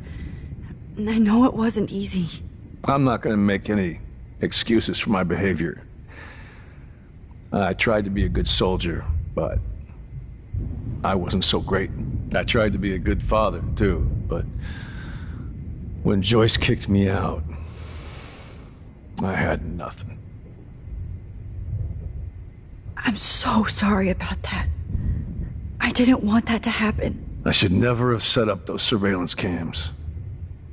And I know it wasn't easy. I'm not gonna make any excuses for my behavior. I tried to be a good soldier, but I wasn't so great. I tried to be a good father, too, but when Joyce kicked me out, I had nothing. I'm so sorry about that. I didn't want that to happen. I should never have set up those surveillance cams.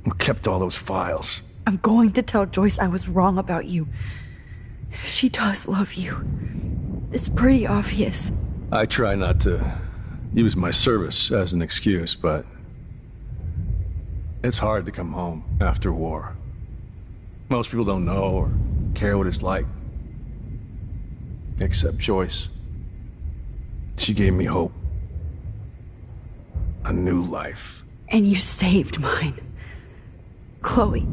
Or kept all those files. I'm going to tell Joyce I was wrong about you. She does love you. It's pretty obvious. I try not to use my service as an excuse, but it's hard to come home after war. Most people don't know or care what it's like. Except Joyce. She gave me hope. A new life. And you saved mine. Chloe,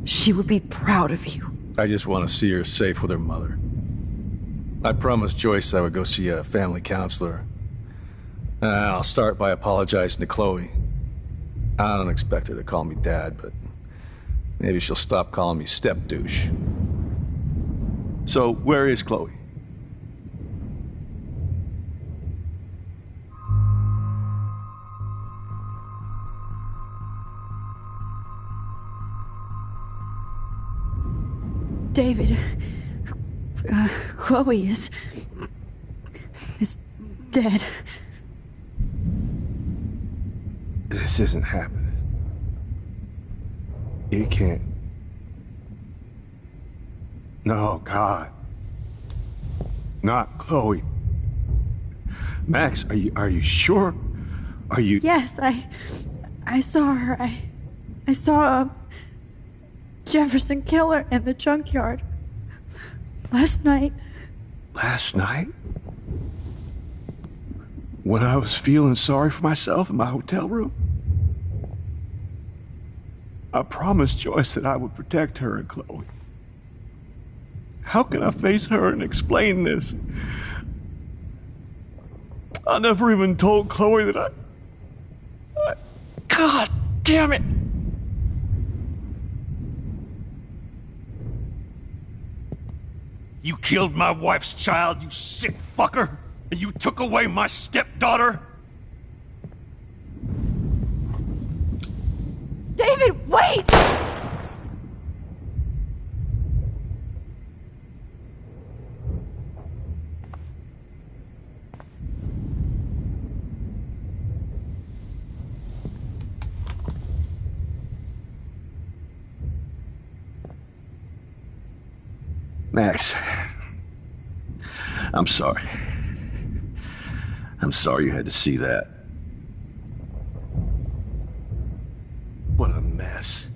she would be proud of you. I just want to see her safe with her mother. I promised Joyce I would go see a family counselor. I'll start by apologizing to Chloe. I don't expect her to call me Dad, but maybe she'll stop calling me step-douche. So, where is Chloe? David, Chloe is dead. This isn't happening. It can't. No, God. Not Chloe. Max, are you sure? Are you... Yes, I saw her. I saw Jefferson Killer in the junkyard. Last night. Last night? When I was feeling sorry for myself in my hotel room? I promised Joyce that I would protect her and Chloe. How can I face her and explain this? I never even told Chloe that I... God damn it! You killed my wife's child, you sick fucker! And you took away my stepdaughter? David, wait! Max, I'm sorry. I'm sorry you had to see that. What a mess.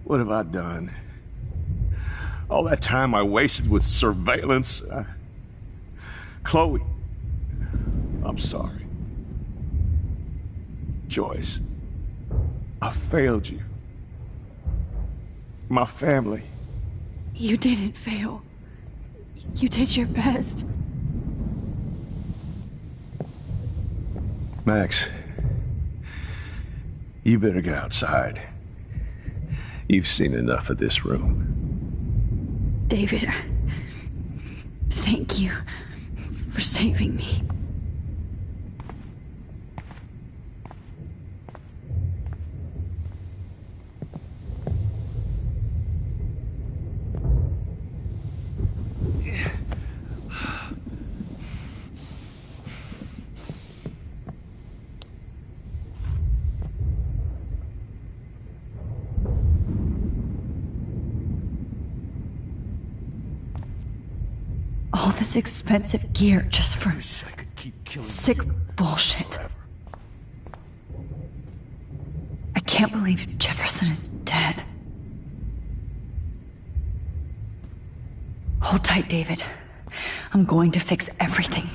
What have I done? All that time I wasted with surveillance. Chloe, I'm sorry. Joyce, I failed you. My family. You didn't fail. You did your best. Max, you better get outside. You've seen enough of this room. David, thank you for saving me. All this expensive gear just for sick bullshit. I can't believe Jefferson is dead. Hold tight, David. I'm going to fix everything.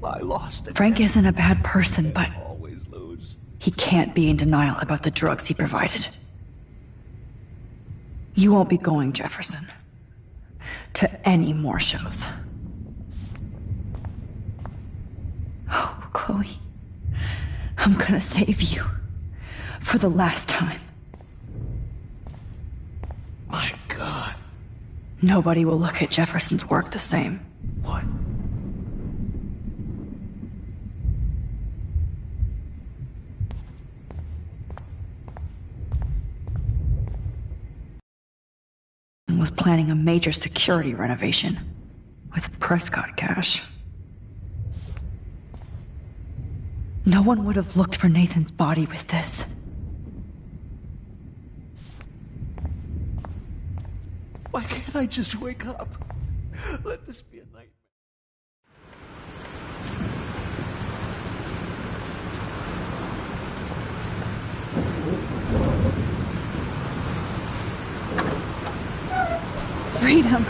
I lost it. Frank isn't a bad person, but he can't be in denial about the drugs he provided. You won't be going, Jefferson, to any more shows. Oh, Chloe, I'm gonna save you for the last time. My God. Nobody will look at Jefferson's work the same. What? Was planning a major security renovation with Prescott cash. No one would have looked for Nathan's body with this. Why can't I just wake up? Let this be a nightmare. Freedom!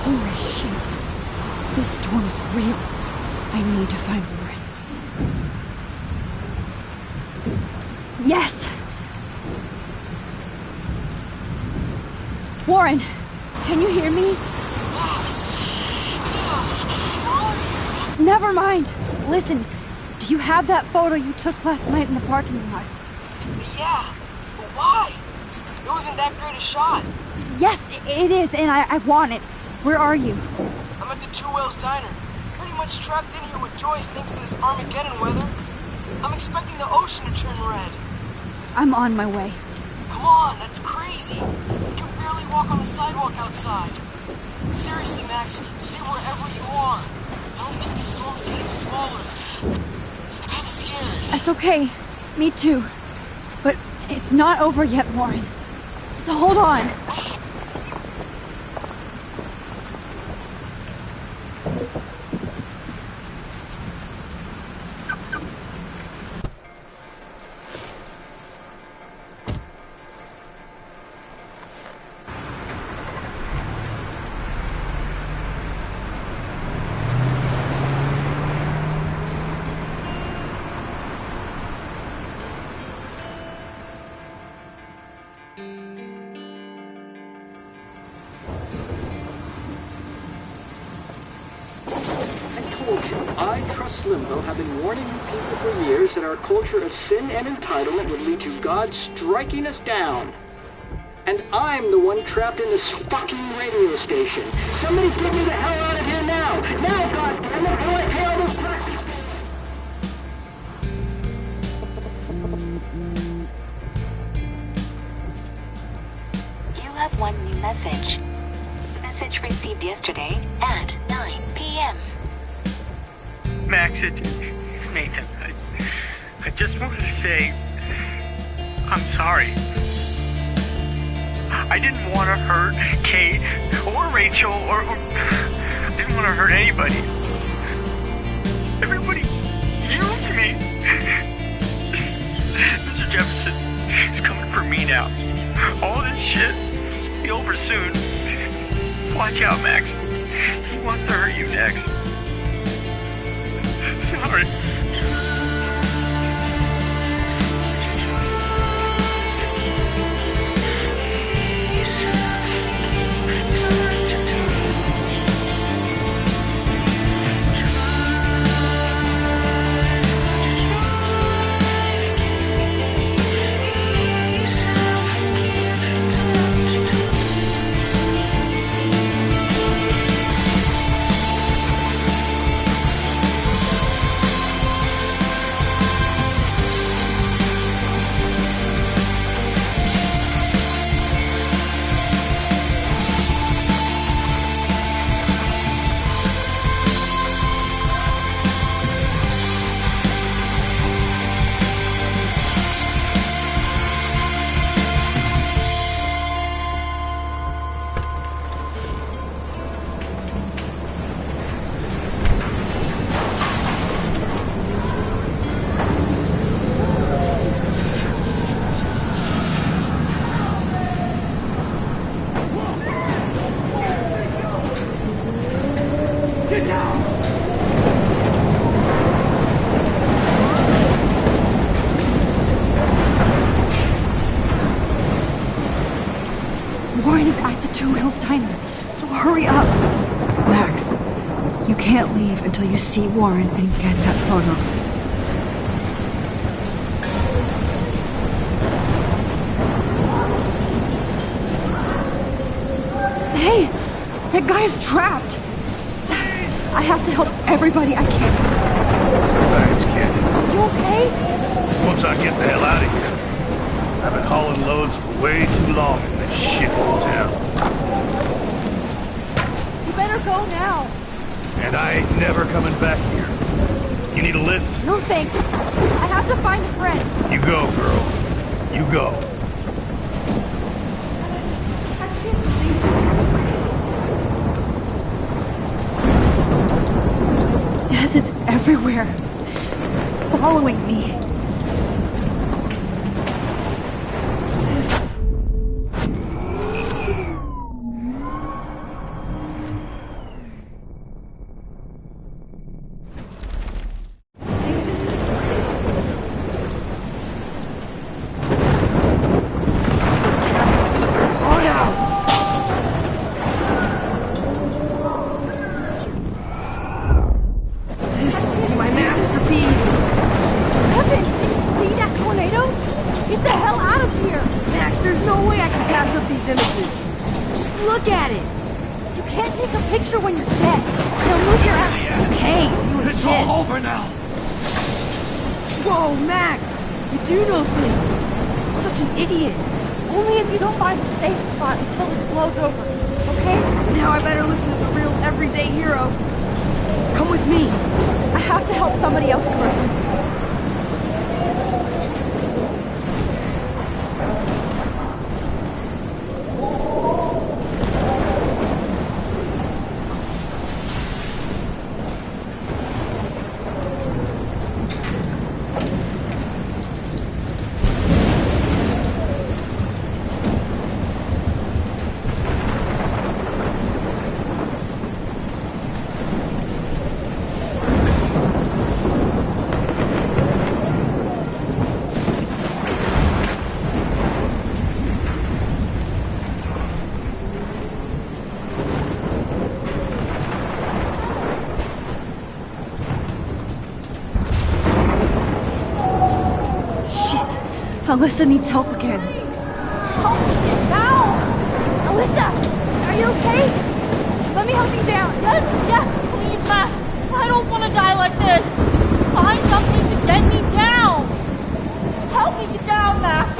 Holy shit. This storm is real. I need to find Warren. Yes! Warren, can you hear me? Never mind. Listen, do you have that photo you took last night in the parking lot? Yeah, but why? It wasn't that great a shot. Yes, it is, and I want it. Where are you? I'm at the Two Whales Diner. Pretty much trapped in here with Joyce thanks to this Armageddon weather. I'm expecting the ocean to turn red. I'm on my way. Come on, that's crazy. You can barely walk on the sidewalk outside. Seriously, Max, stay wherever you are. I don't think the storm's getting smaller. I'm kinda scared. It's It's okay. Me too. But it's not over yet, Warren. So hold on. I, Trust Limbo, have been warning you people for years that our culture of sin and entitlement would lead to God striking us down. And I'm the one trapped in this fucking radio station. Somebody get me the hell out of here now! Now, goddammit, before I pay all those taxes! You have one new message. Message received yesterday at 9 p.m. Max, it's Nathan. I just wanted to say I'm sorry. I didn't want to hurt Kate or Rachel or I didn't want to hurt anybody. Everybody used me. Mr. Jefferson is coming for me now. All this shit will be over soon. Watch out, Max. He wants to hurt you next. Sorry. Warren is at the Two Hills Diner, so hurry up. Max, you can't leave until you see Warren and get that photo. Hey! That guy's trapped! I have to help everybody I can. Thanks, kid. You okay? Once I get the hell out of here. I've been hauling loads for way too long in this shithole town. You better go now. And I ain't never coming back here. You need a lift? No thanks. I have to find a friend. You go, girl. You go. Death is everywhere. Following me. Alyssa needs help again. Help me get down! Alyssa, are you okay? Let me help you down. Yes, please, Max. I don't want to die like this. Find something to get me down. Help me get down, Max.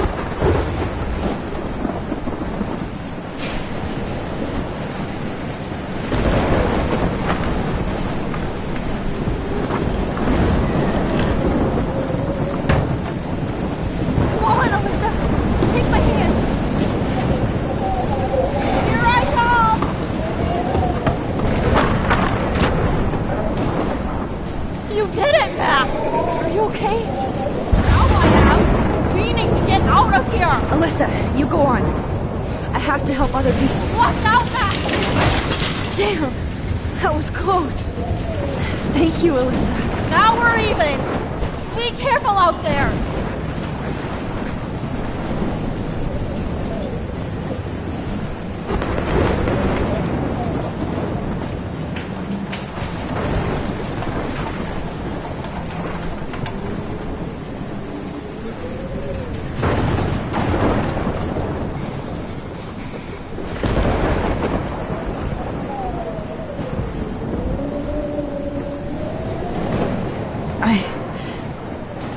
Other people. Watch out, Max! Damn, that was close. Thank you, Alyssa. Now we're even. Be careful out there.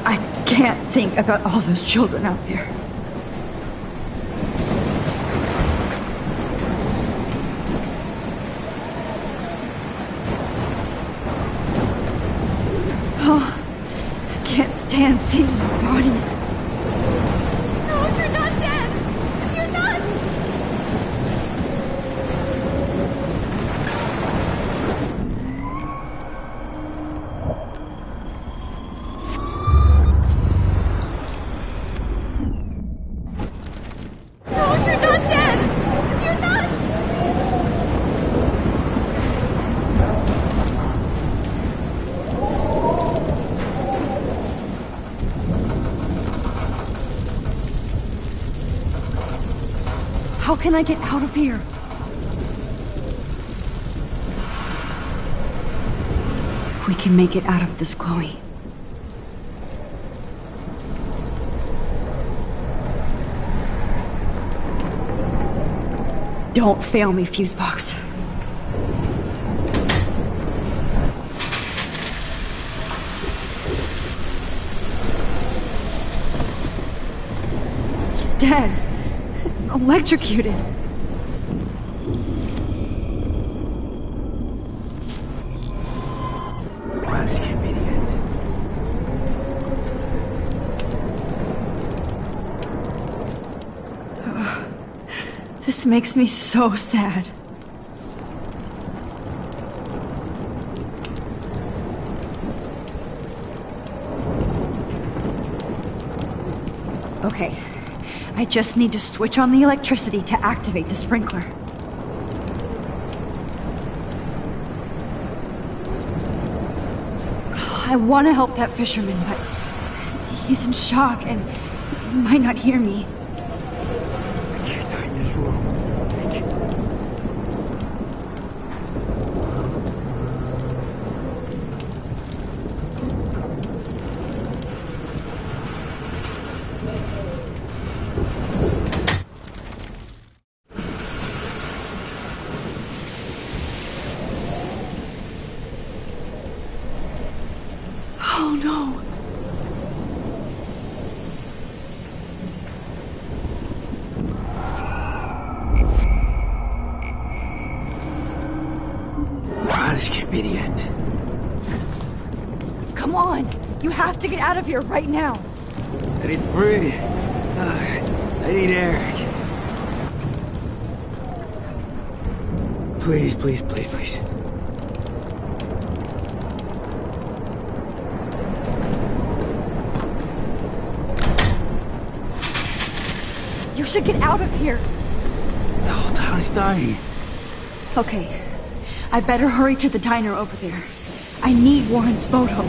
I can't think about all those children out there. Oh, I can't stand seeing these bodies. No, you're not dead! You're not! How can I get out of here? If we can make it out of this, Chloe. Don't fail me, Fusebox. He's dead. Electrocuted. This can't be the end. This makes me so sad. Okay. I just need to switch on the electricity to activate the sprinkler. I want to help that fisherman, but he's in shock and he might not hear me. I can't die in this room. Oh no! This can't be the end. Come on! You have to get out of here right now! I need to breathe. I need air. Please, please, please, please. You should get out of here! The whole town is dying. Okay. I better hurry to the diner over there. I need Warren's photo.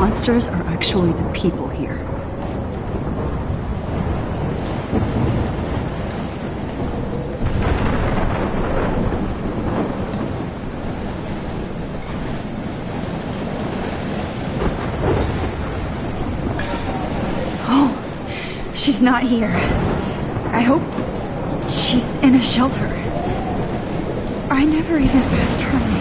monsters are actually the people here. Oh, she's not here. I hope she's in a shelter. I never even asked her name.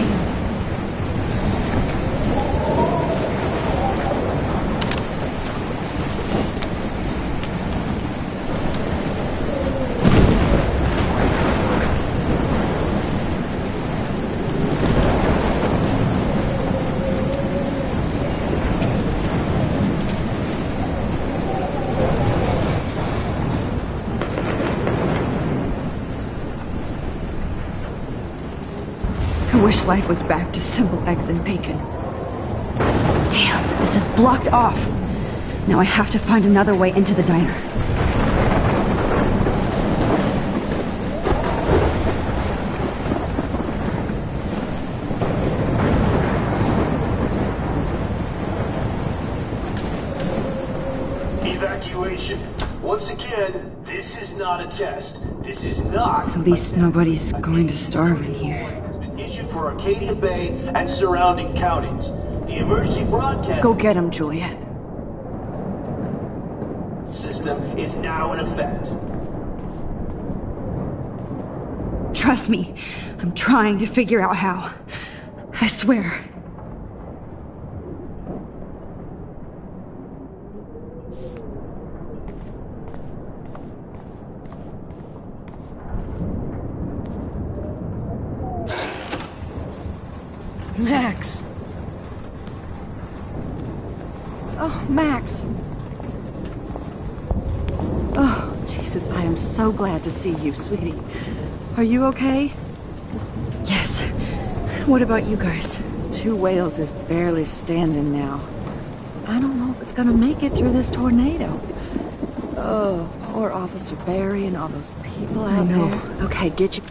I wish life was back to simple eggs and bacon. Damn, this is blocked off. Now I have to find another way into the diner. Evacuation. Once again, this is not a test. This is not. At least nobody's going to starve in here. Issued for Arcadia Bay and surrounding counties. The emergency broadcast Go get him, Juliet. system is now in effect. Trust me, I'm trying to figure out how. I swear. Max! Oh, Max! Oh, Jesus, I am so glad to see you, sweetie. Are you okay? Yes. What about you guys? 2 Whales is barely standing now. I don't know if it's gonna make it through this tornado. Oh, poor Officer Barry and all those people out there. Okay, get you...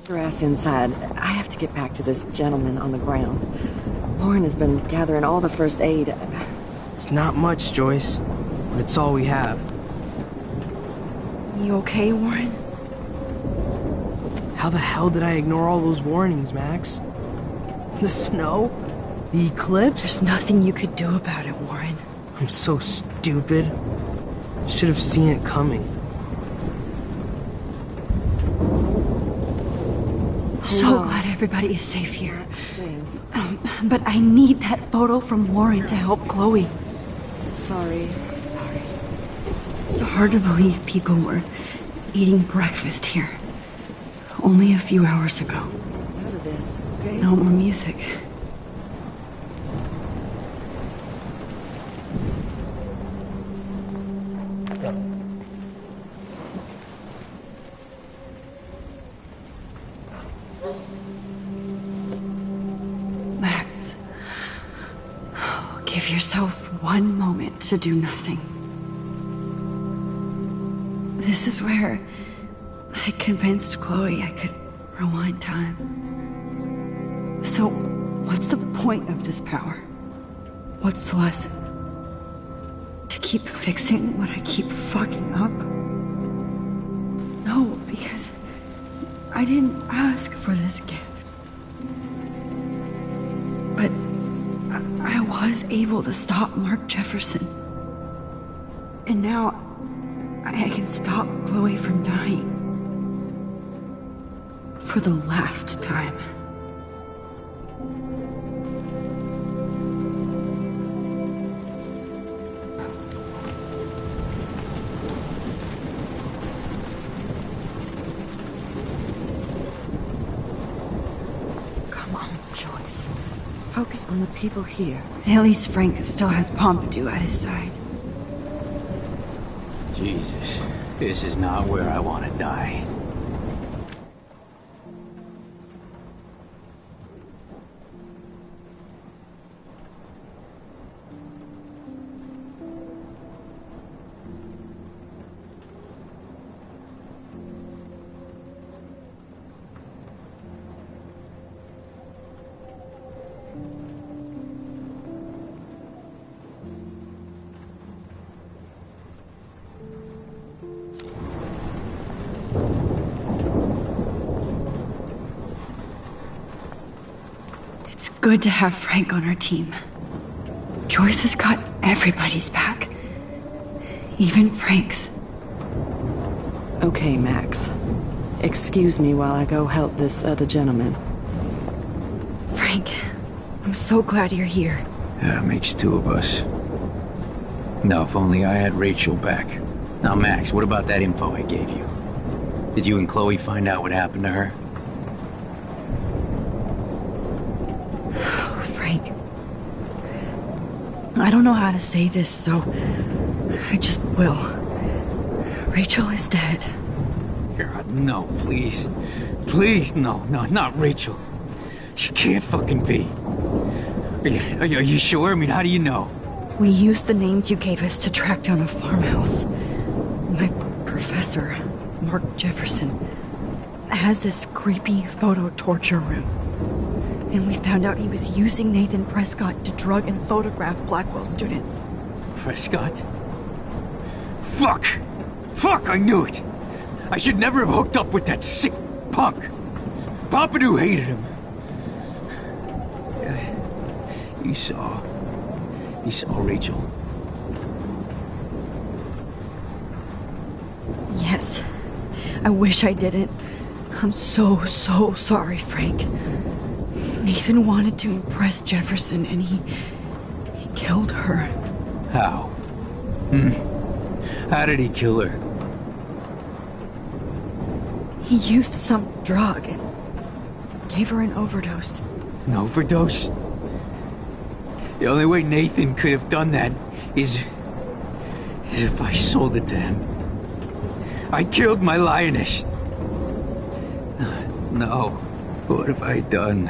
your ass inside. I have to get back to this gentleman on the ground. Lauren has been gathering all the first aid. It's not much, Joyce, but it's all we have. You okay, Warren? How the hell did I ignore all those warnings, Max? The snow? The eclipse? There's nothing you could do about it, Warren. I'm so stupid. Should have seen it coming. So glad everybody is safe here. But I need that photo from Lauren to help Chloe. Sorry. It's hard to believe people were eating breakfast here. Only a few hours ago. Out of this, okay? No more music. Max, give yourself one moment to do nothing. This is where I convinced Chloe I could rewind time. So, what's the point of this power? What's the lesson? To keep fixing what I keep fucking up? No, because I didn't ask for this gift. But I was able to stop Mark Jefferson. And now I can stop Chloe from dying. For the last time. focus on the people here. At least Frank still has Pompidou at his side. Jesus, this is not where I want to die. It's good to have Frank on our team. Joyce has got everybody's back. Even Frank's. Okay, Max. Excuse me while I go help this other gentleman. Frank, I'm so glad you're here. Yeah, makes two of us. Now, if only I had Rachel back. Now, Max, what about that info I gave you? Did you and Chloe find out what happened to her? Oh, Frank. I don't know how to say this, so I just will. Rachel is dead. God, no, please. Please, no, not Rachel. She can't fucking be. Are you sure? I mean, how do you know? We used the names you gave us to track down a farmhouse. My professor, Mark Jefferson, has this creepy photo torture room. And we found out he was using Nathan Prescott to drug and photograph Blackwell students. Prescott? Fuck! Fuck, I knew it! I should never have hooked up with that sick punk! Pompidou hated him. You saw Rachel. Yes. I wish I didn't. I'm so sorry, Frank. Nathan wanted to impress Jefferson, and he killed her. How? How did he kill her? He used some drug and gave her an overdose. An overdose? The only way Nathan could have done that is if I sold it to him. I killed my lioness. No. What have I done?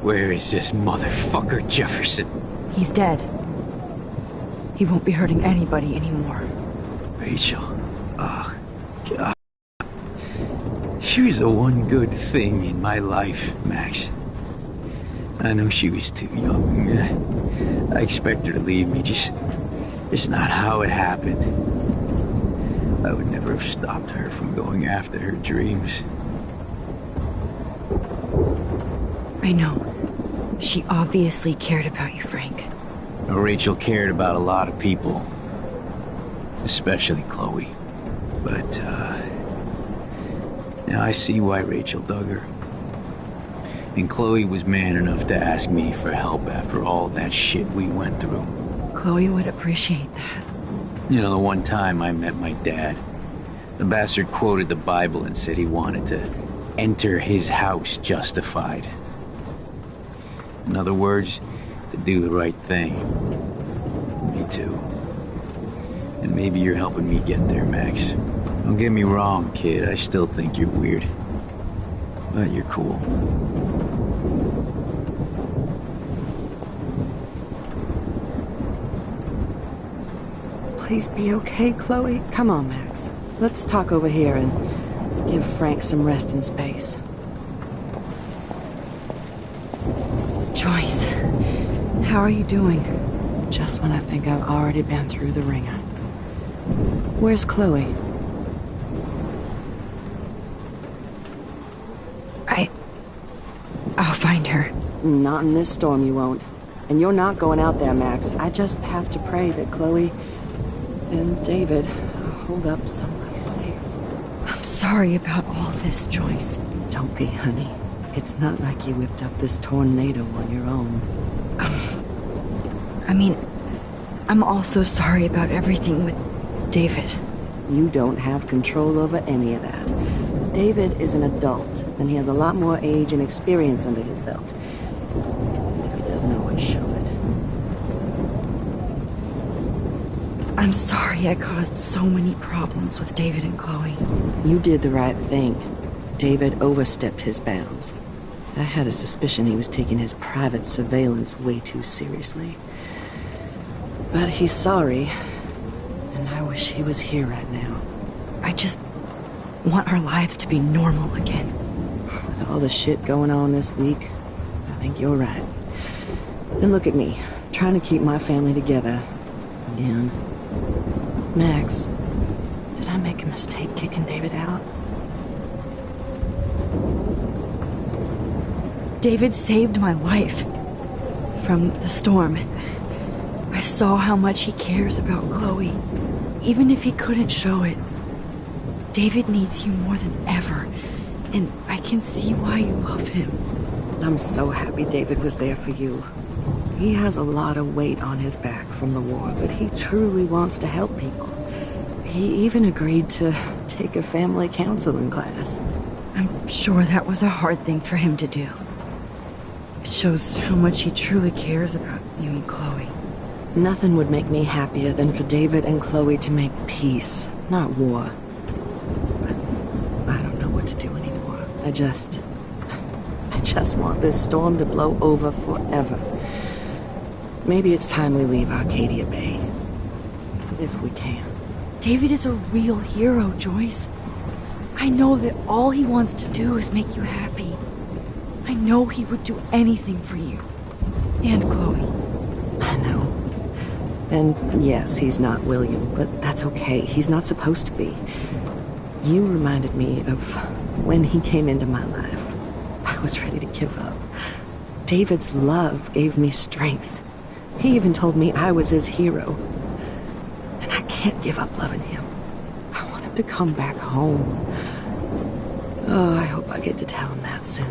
Where is this motherfucker Jefferson? He's dead. He won't be hurting anybody anymore. Rachel. Oh, God. She was the one good thing in my life, Max. I know she was too young. I expect her to leave me, just not how it happened. I would never have stopped her from going after her dreams. I know. She obviously cared about you, Frank. Rachel cared about a lot of people. Especially Chloe. But, now I see why Rachel dug her. And Chloe was man enough to ask me for help after all that shit we went through. Chloe would appreciate that. You know, the one time I met my dad, the bastard quoted the Bible and said he wanted to enter his house justified. In other words, to do the right thing. Me too. And maybe you're helping me get there, Max. Don't get me wrong, kid, I still think you're weird. But you're cool. Please be okay, Chloe. Come on, Max. Let's talk over here and give Frank some rest and space. Joyce, how are you doing? Just when I think I've already been through the ringer. Where's Chloe? I'll find her. Not in this storm, you won't. And you're not going out there, Max. I just have to pray that Chloe and David hold up someplace safe. I'm sorry about all this, Joyce. Don't be, honey. It's not like you whipped up this tornado on your own. I mean, I'm also sorry about everything with David. You don't have control over any of that. David is an adult, and he has a lot more age and experience under his belt. If he doesn't know what Don't show it. I'm sorry I caused so many problems with David and Chloe. You did the right thing. David overstepped his bounds. I had a suspicion he was taking his private surveillance way too seriously. But he's sorry, and I wish he was here right now. I just want our lives to be normal again. With all the shit going on this week, I think you're right. Then look at me, trying to keep my family together. Again. Max, did I make a mistake kicking David out? David saved my life from the storm. I saw how much he cares about Chloe, even if he couldn't show it. David needs you more than ever, and I can see why you love him. I'm so happy David was there for you. He has a lot of weight on his back from the war, but he truly wants to help people. He even agreed to take a family counseling class. I'm sure that was a hard thing for him to do. It shows how much he truly cares about you and Chloe. Nothing would make me happier than for David and Chloe to make peace, not war. But I don't know what to do anymore. I just want this storm to blow over forever. Maybe it's time we leave Arcadia Bay. If we can. David is a real hero, Joyce. I know that all he wants to do is make you happy. I know he would do anything for you. And Chloe. I know. And yes, he's not William, but that's okay. He's not supposed to be. You reminded me of when he came into my life. I was ready to give up. David's love gave me strength. He even told me I was his hero. And I can't give up loving him. I want him to come back home. Oh, I hope I get to tell him that soon.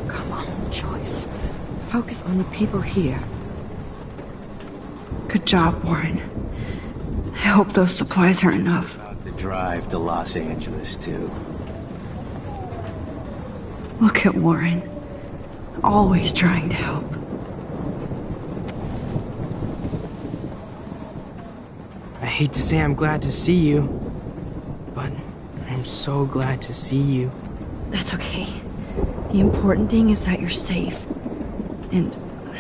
Come on, Joyce. Focus on the people here. Good job, Warren. I hope those supplies are enough. About the drive to Los Angeles, too. Look at Warren. Always trying to help. I hate to say I'm glad to see you, but I'm so glad to see you. That's okay. The important thing is that you're safe. And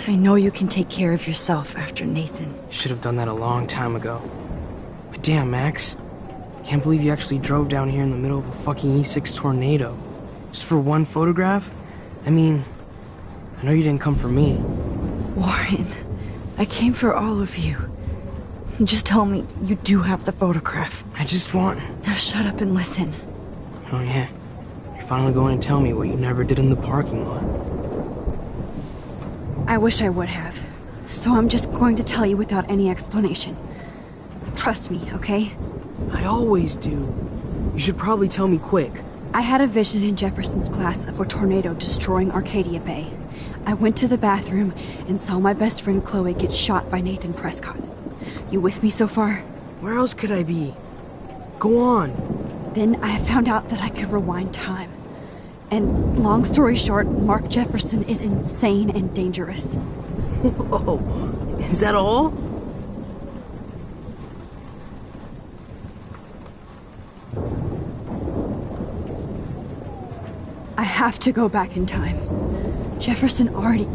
I know you can take care of yourself after Nathan. Should have done that a long time ago. But damn, Max. Can't believe you actually drove down here in the middle of a fucking E6 tornado. Just for one photograph? I mean, I know you didn't come for me. Warren, I came for all of you. Just tell me you do have the photograph. I just want... Now shut up and listen. Oh yeah. You're finally going to tell me what you never did in the parking lot. I wish I would have. So I'm just going to tell you without any explanation. Trust me, okay? I always do. You should probably tell me quick. I had a vision in Jefferson's class of a tornado destroying Arcadia Bay. I went to the bathroom and saw my best friend Chloe get shot by Nathan Prescott. You with me so far? Where else could I be? Go on. Then I found out that I could rewind time. And long story short, Mark Jefferson is insane and dangerous. Whoa, is that all? I have to go back in time. Jefferson already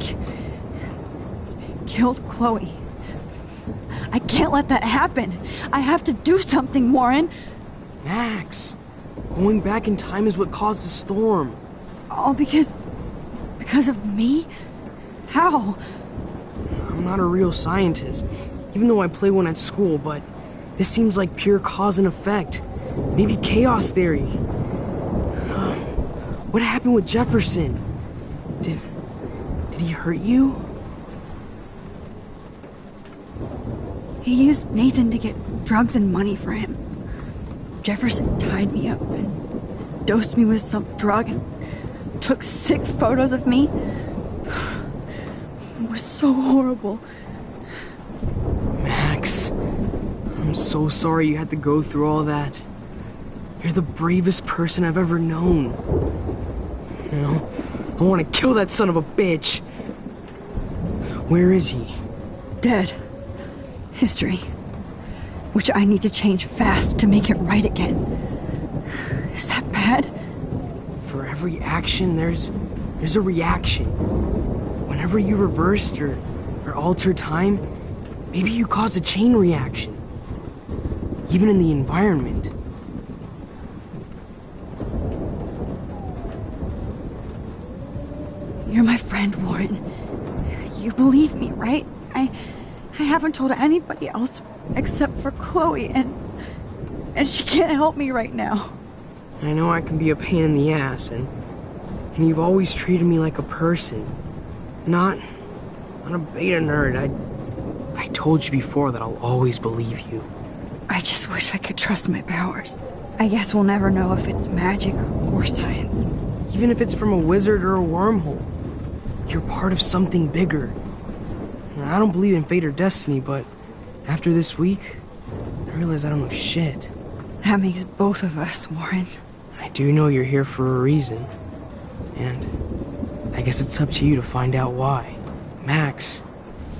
killed Chloe. I can't let that happen. I have to do something, Warren. Max, going back in time is what caused the storm. All because of me? How? I'm not a real scientist, even though I play one at school, but this seems like pure cause and effect. Maybe chaos theory. What happened with Jefferson? Did he hurt you? He used Nathan to get drugs and money for him. Jefferson tied me up and dosed me with some drug and took sick photos of me. It was so horrible. Max, I'm so sorry you had to go through all that. You're the bravest person I've ever known. You know, I want to kill that son of a bitch. Where is he? Dead. History. Which I need to change fast to make it right again. Is that bad? For every action, there's a reaction. Whenever you reversed or alter time, maybe you caused a chain reaction. Even in the environment. You're my friend, Warren. You believe me, right? I haven't told anybody else except for Chloe, and she can't help me right now. I know I can be a pain in the ass, and you've always treated me like a person. Not a beta nerd. I told you before that I'll always believe you. I just wish I could trust my powers. I guess we'll never know if it's magic or science. Even if it's from a wizard or a wormhole. You're part of something bigger. I don't believe in fate or destiny, but after this week, I realize I don't know shit. That makes both of us, Warren. I do know you're here for a reason. And I guess it's up to you to find out why. Max,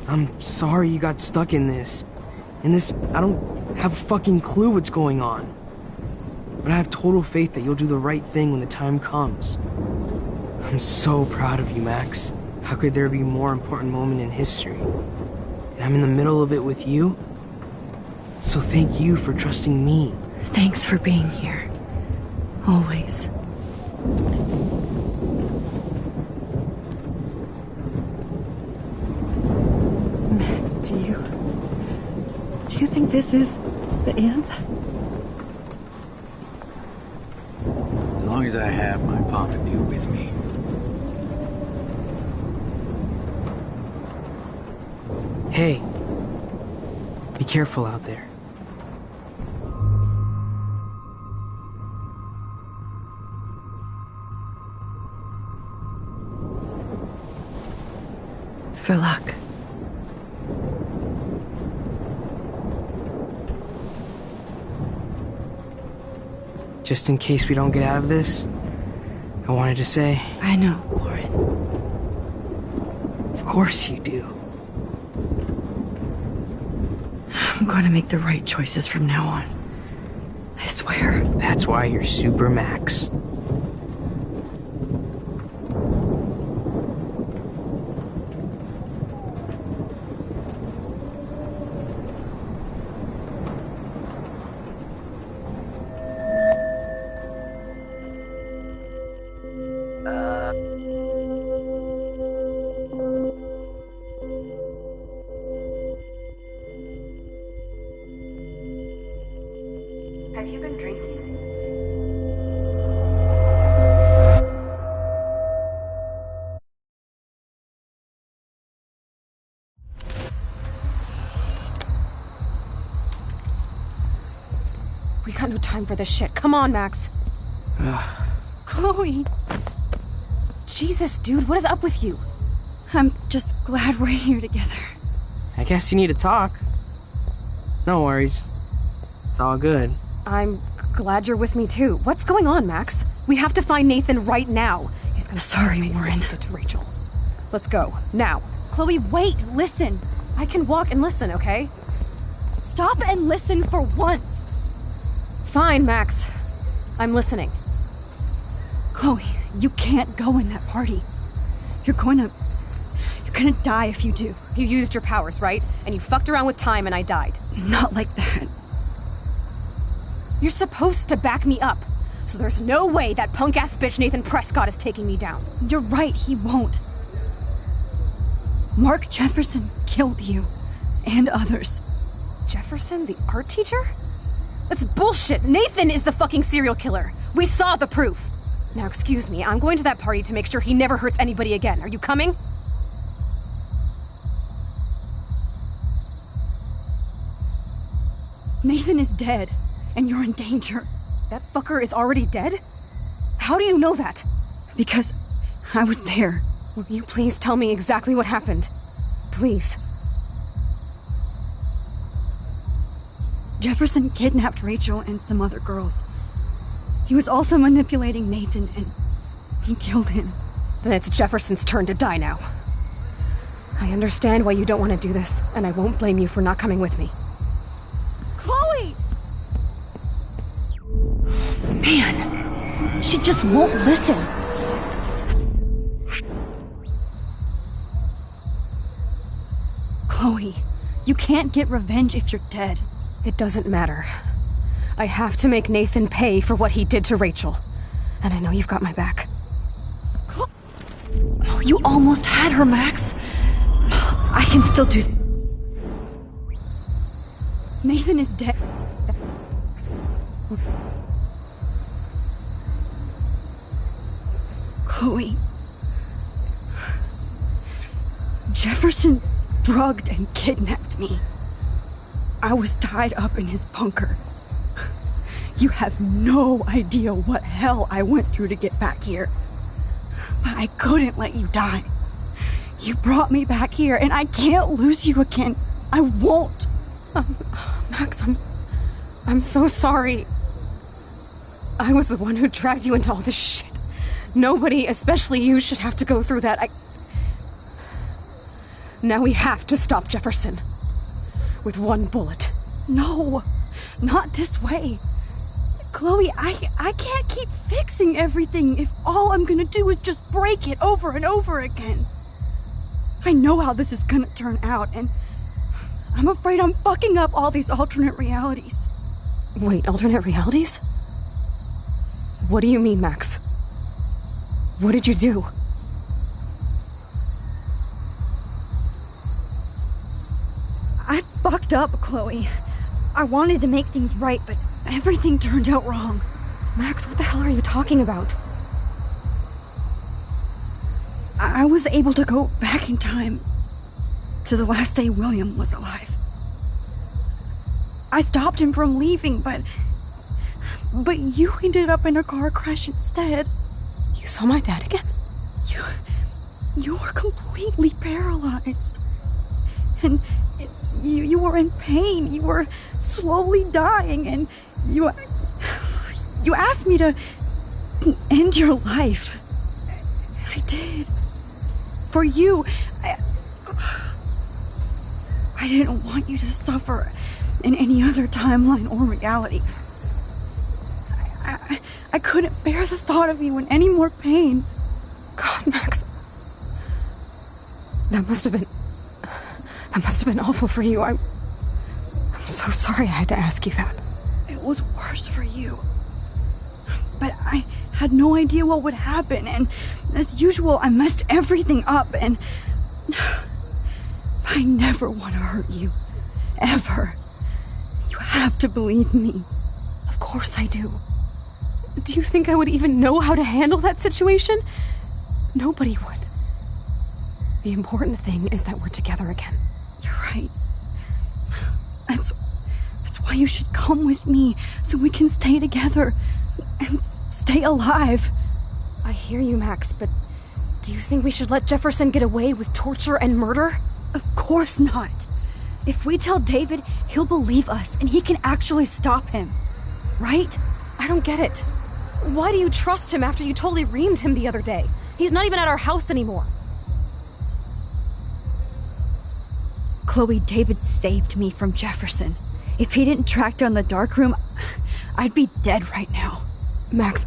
I'm sorry you got stuck in this. I don't have a fucking clue what's going on. But I have total faith that you'll do the right thing when the time comes. I'm so proud of you, Max. How could there be a more important moment in history? And I'm in the middle of it with you. So thank you for trusting me. Thanks for being here. Always. Max, do you think this is the end? As long as I have my Pompidou with me. Hey, be careful out there. For luck. Just in case we don't get out of this, I wanted to say... I know, Warren. Of course you do. I'm going to make the right choices from now on. I swear. That's why you're Super Max. Have you been drinking? We got no time for this shit. Come on, Max. Chloe. Jesus, dude, what is up with you? I'm just glad we're here together. I guess you need to talk. No worries. It's all good. I'm glad you're with me too. What's going on, Max? We have to find Nathan right now. He's gonna Sorry, Warren. It to Rachel. Let's go now. Chloe, wait. Listen. I can walk and listen, okay? Stop and listen for once. Fine, Max. I'm listening. Chloe, you can't go in that party. You're gonna die if you do. You used your powers, right? And you fucked around with time and I died. Not like that. You're supposed to back me up. So there's no way that punk-ass bitch Nathan Prescott is taking me down. You're right, he won't. Mark Jefferson killed you. And others. Jefferson, the art teacher? That's bullshit. Nathan is the fucking serial killer. We saw the proof. Now, excuse me, I'm going to that party to make sure he never hurts anybody again. Are you coming? Nathan is dead, and you're in danger. That fucker is already dead? How do you know that? Because I was there. Will you please tell me exactly what happened? Please. Jefferson kidnapped Rachel and some other girls. He was also manipulating Nathan, and he killed him. Then it's Jefferson's turn to die now. I understand why you don't want to do this, and I won't blame you for not coming with me. Chloe! Man, she just won't listen. Chloe, you can't get revenge if you're dead. It doesn't matter. I have to make Nathan pay for what he did to Rachel. And I know you've got my back. Oh, you almost had her, Max. I can still do... Nathan is dead. Chloe. Jefferson drugged and kidnapped me. I was tied up in his bunker. You have no idea what hell I went through to get back here. But I couldn't let you die. You brought me back here, and I can't lose you again. I won't. Max, I'm so sorry. I was the one who dragged you into all this shit. Nobody, especially you, should have to go through that. Now we have to stop Jefferson. With one bullet. No, not this way. Chloe, I can't keep fixing everything if all I'm gonna do is just break it over and over again. I know how this is gonna turn out, and I'm afraid I'm fucking up all these alternate realities. Wait, alternate realities? What do you mean, Max? What did you do? I fucked up, Chloe. I wanted to make things right, but everything turned out wrong. Max, what the hell are you talking about? I was able to go back in time to the last day William was alive. I stopped him from leaving, but you ended up in a car crash instead. You saw my dad again? You were completely paralyzed. And you were in pain. You were slowly dying, and you asked me to end your life. I did. For you. I didn't want you to suffer in any other timeline or reality. I couldn't bear the thought of you in any more pain. God, Max. That must have been awful for you. I'm so sorry I had to ask you that. It was worse for you. But I had no idea what would happen, and as usual, I messed everything up, and I never want to hurt you. Ever. You have to believe me. Of course I do. Do you think I would even know how to handle that situation? Nobody would. The important thing is that we're together again. You're right. That's why you should come with me, so we can stay together and stay alive. I hear you, Max, but do you think we should let Jefferson get away with torture and murder? Of course not. If we tell David, he'll believe us, and he can actually stop him. Right? I don't get it. Why do you trust him after you totally reamed him the other day? He's not even at our house anymore. Chloe, David saved me from Jefferson. If he didn't track down the darkroom, I'd be dead right now. Max,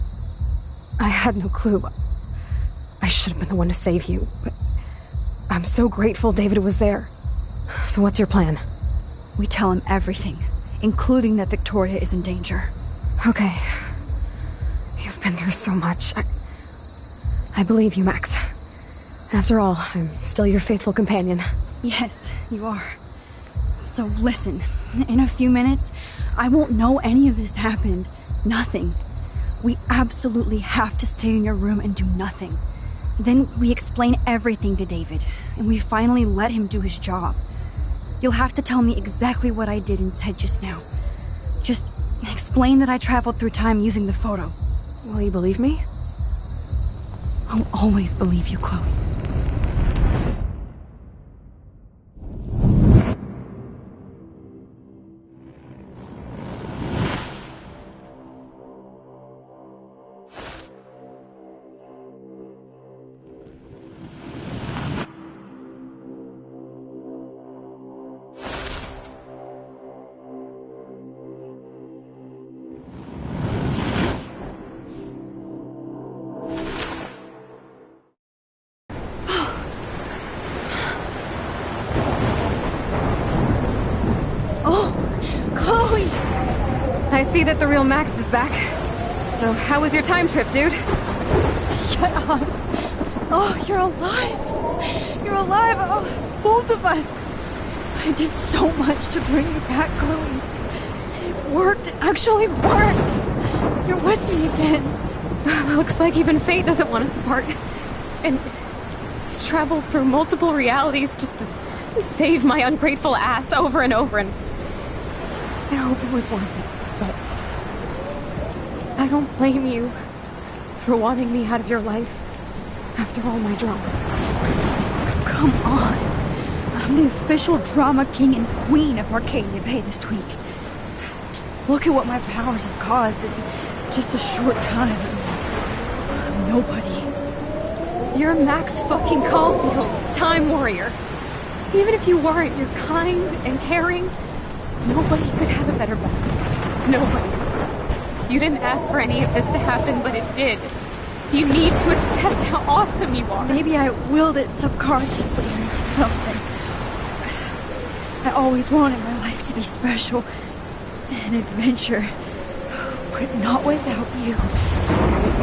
I had no clue. I should have been the one to save you, but I'm so grateful David was there. So what's your plan? We tell him everything, including that Victoria is in danger. Okay. You've been through so much. I believe you, Max. After all, I'm still your faithful companion. Yes, you are. So listen, in a few minutes, I won't know any of this happened. Nothing. We absolutely have to stay in your room and do nothing. Then we explain everything to David, and we finally let him do his job. You'll have to tell me exactly what I did and said just now. Just explain that I traveled through time using the photo. Will you believe me? I'll always believe you, Chloe. Chloe! I see that the real Max is back. So, how was your time trip, dude? Shut up. Oh, you're alive. You're alive. Oh, both of us. I did so much to bring you back, Chloe. It worked. It actually worked. You're with me again. Looks like even fate doesn't want us apart. And traveled through multiple realities just to save my ungrateful ass over and over, and I hope it was worth it, but I don't blame you for wanting me out of your life after all my drama. Come on. I'm the official drama king and queen of Arcadia Bay this week. Just look at what my powers have caused in just a short time. I'm nobody. You're Max fucking Caulfield, Time Warrior. Even if you weren't, you're kind and caring. Nobody could have a better best friend. Nobody. You didn't ask for any of this to happen, but it did. You need to accept how awesome you are. Maybe I willed it subconsciously or something. I always wanted my life to be special. An adventure. But not without you.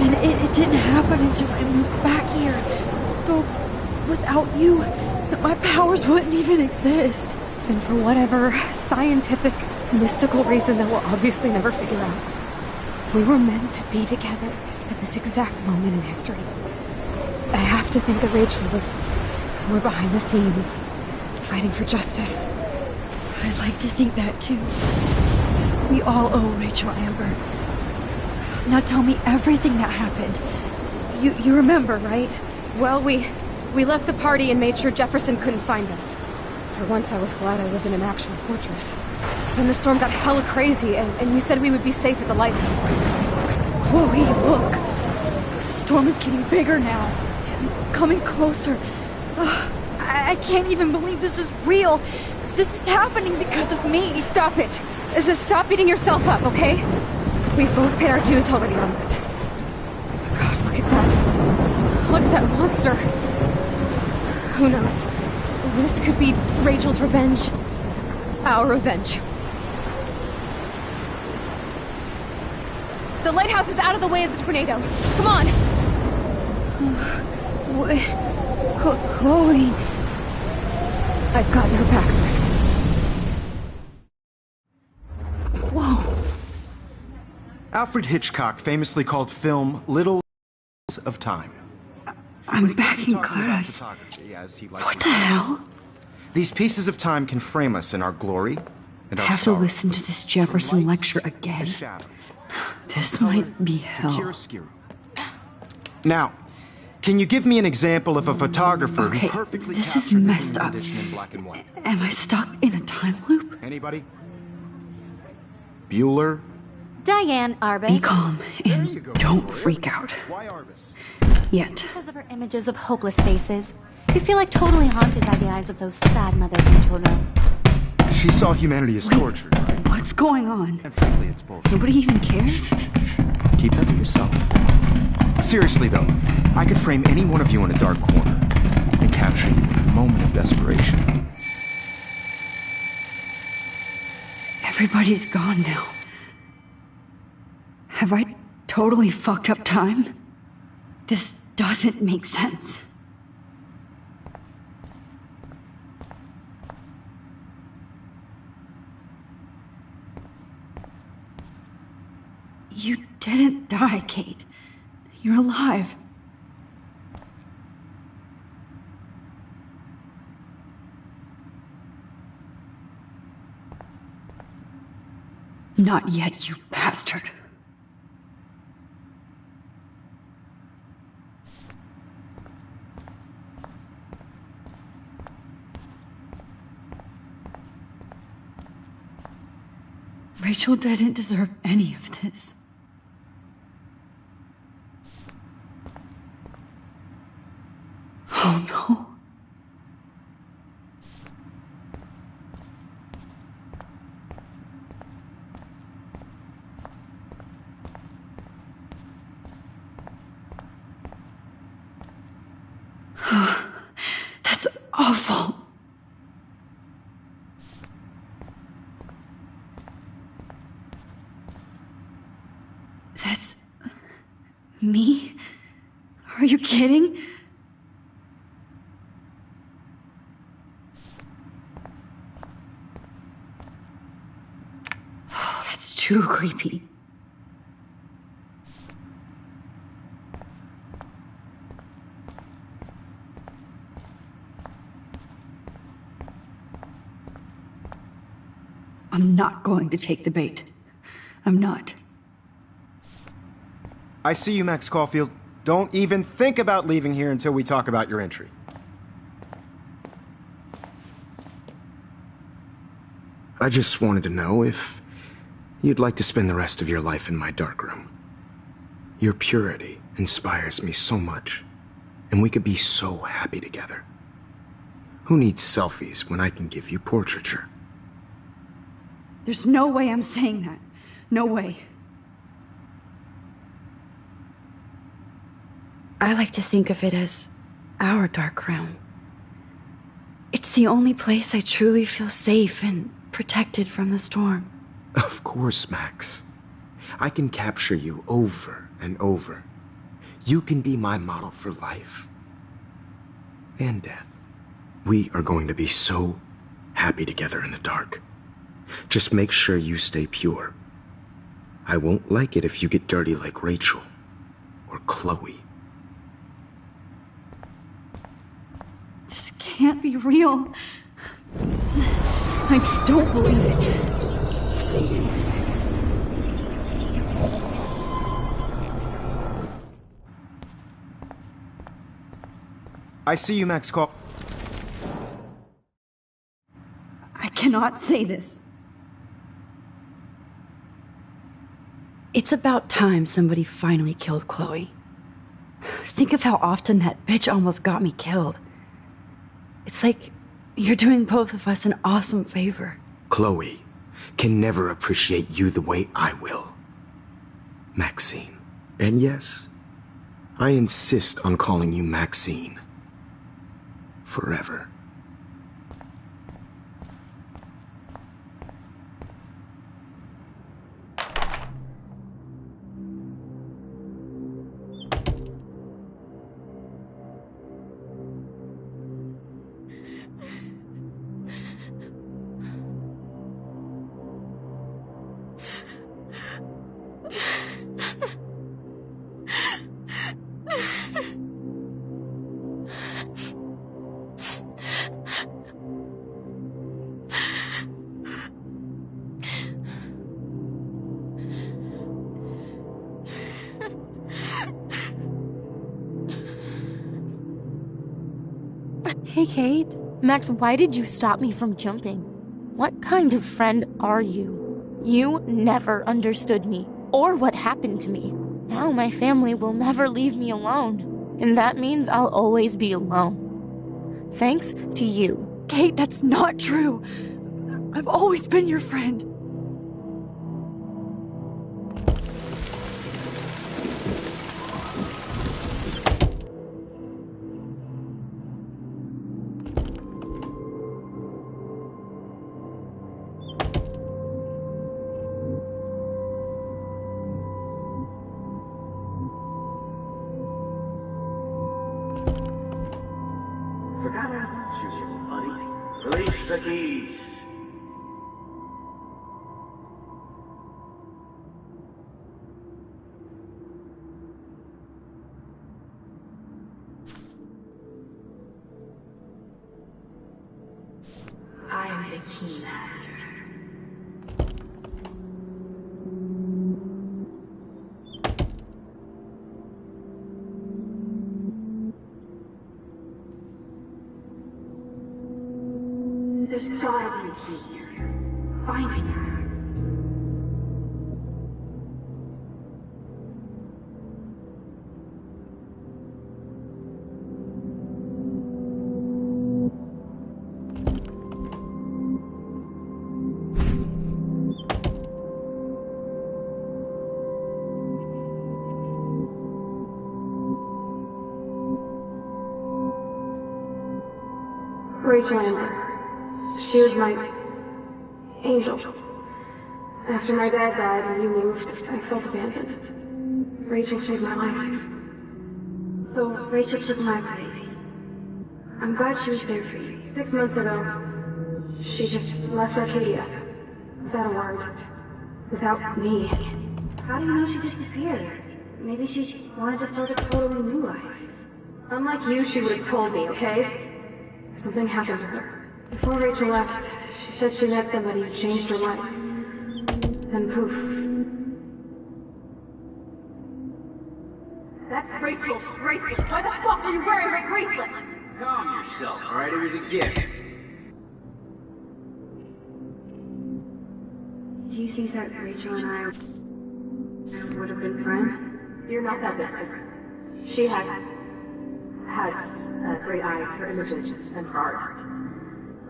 And it didn't happen until I moved back here. So, without you, my powers wouldn't even exist. And for whatever scientific, mystical reason that we'll obviously never figure out, we were meant to be together at this exact moment in history. I have to think that Rachel was somewhere behind the scenes, fighting for justice. I'd like to think that too. We all owe Rachel Amber. Now tell me everything that happened. You remember, right? Well, we left the party and made sure Jefferson couldn't find us. For once, I was glad I lived in an actual fortress. Then the storm got hella crazy, and you said we would be safe at the lighthouse. Chloe, look. The storm is getting bigger now. It's coming closer. I can't even believe this is real. This is happening because of me. Stop it. Stop beating yourself up, okay? We've both paid our dues already on it. God, look at that. Look at that monster. Who knows? This could be Rachel's revenge. Our revenge. The lighthouse is out of the way of the tornado. Come on! Chloe... I've got your back, Max. Whoa. Alfred Hitchcock famously called film little of time. I'm back in class. What the hell? These pieces of time can frame us in our glory and I our have to sorrow. listen to this Jefferson lecture again. This might be hell. Now, can you give me an example of a photographer Okay, who perfectly this is captured messed human up. condition in black and white? Am I stuck in a time loop? Anybody? Bueller? Diane Arbus. Be calm and don't freak out. Why Arbus? Yet. Because of her images of hopeless faces. You feel like totally haunted by the eyes of those sad mothers and children. She saw humanity as tortured. What's going on? And frankly, it's bullshit. Nobody even cares? Keep that to yourself. Seriously, though, I could frame any one of you in a dark corner and capture you in a moment of desperation. Everybody's gone now. Have I totally fucked up time? This doesn't make sense. You didn't die, Kate. You're alive. Not yet, you bastard. Rachel didn't deserve any of this. Oh no. That's awful. Me? Are you kidding? Oh, that's too creepy. I'm not going to take the bait. I'm not. I see you, Max Caulfield. Don't even think about leaving here until we talk about your entry. I just wanted to know if you'd like to spend the rest of your life in my darkroom. Your purity inspires me so much, and we could be so happy together. Who needs selfies when I can give you portraiture? There's no way I'm saying that. No way. I like to think of it as our dark room. It's the only place I truly feel safe and protected from the storm. Of course, Max. I can capture you over and over. You can be my model for life and death. We are going to be so happy together in the dark. Just make sure you stay pure. I won't like it if you get dirty like Rachel or Chloe. This can't be real. I don't believe it. I see you, Max Caulfield. I cannot say this. It's about time somebody finally killed Chloe. Think of how often that bitch almost got me killed. It's like you're doing both of us an awesome favor. Chloe can never appreciate you the way I will. Maxine. And yes, I insist on calling you Maxine. Forever. Hey, Kate. Max, why did you stop me from jumping? What kind of friend are you? You never understood me, or what happened to me. Now my family will never leave me alone, and that means I'll always be alone. Thanks to you. Kate, that's not true. I've always been your friend. Forgot I want you, buddy. Release the keys. I am the key master. There's gotta be a key here. Find it, Max. Rachel Amber. She was my angel. After my dad died and you moved, I felt abandoned. Rachel saved my life. So Rachel took my place. I'm glad she was there for you. 6 months ago, she just left Arcadia. Without a word. Without me. How do you know she disappeared? Maybe she wanted to start a totally new life. Unlike you, she would have told me, okay? Something happened to her. Before Rachel left, she said she met somebody who changed her life. Then poof. That's Rachel's bracelet. Why the fuck are you wearing my bracelet? Calm yourself, alright? It was a gift. Do you think that Rachel and I would have been friends? You're not that different. She has a great eye for images and for art.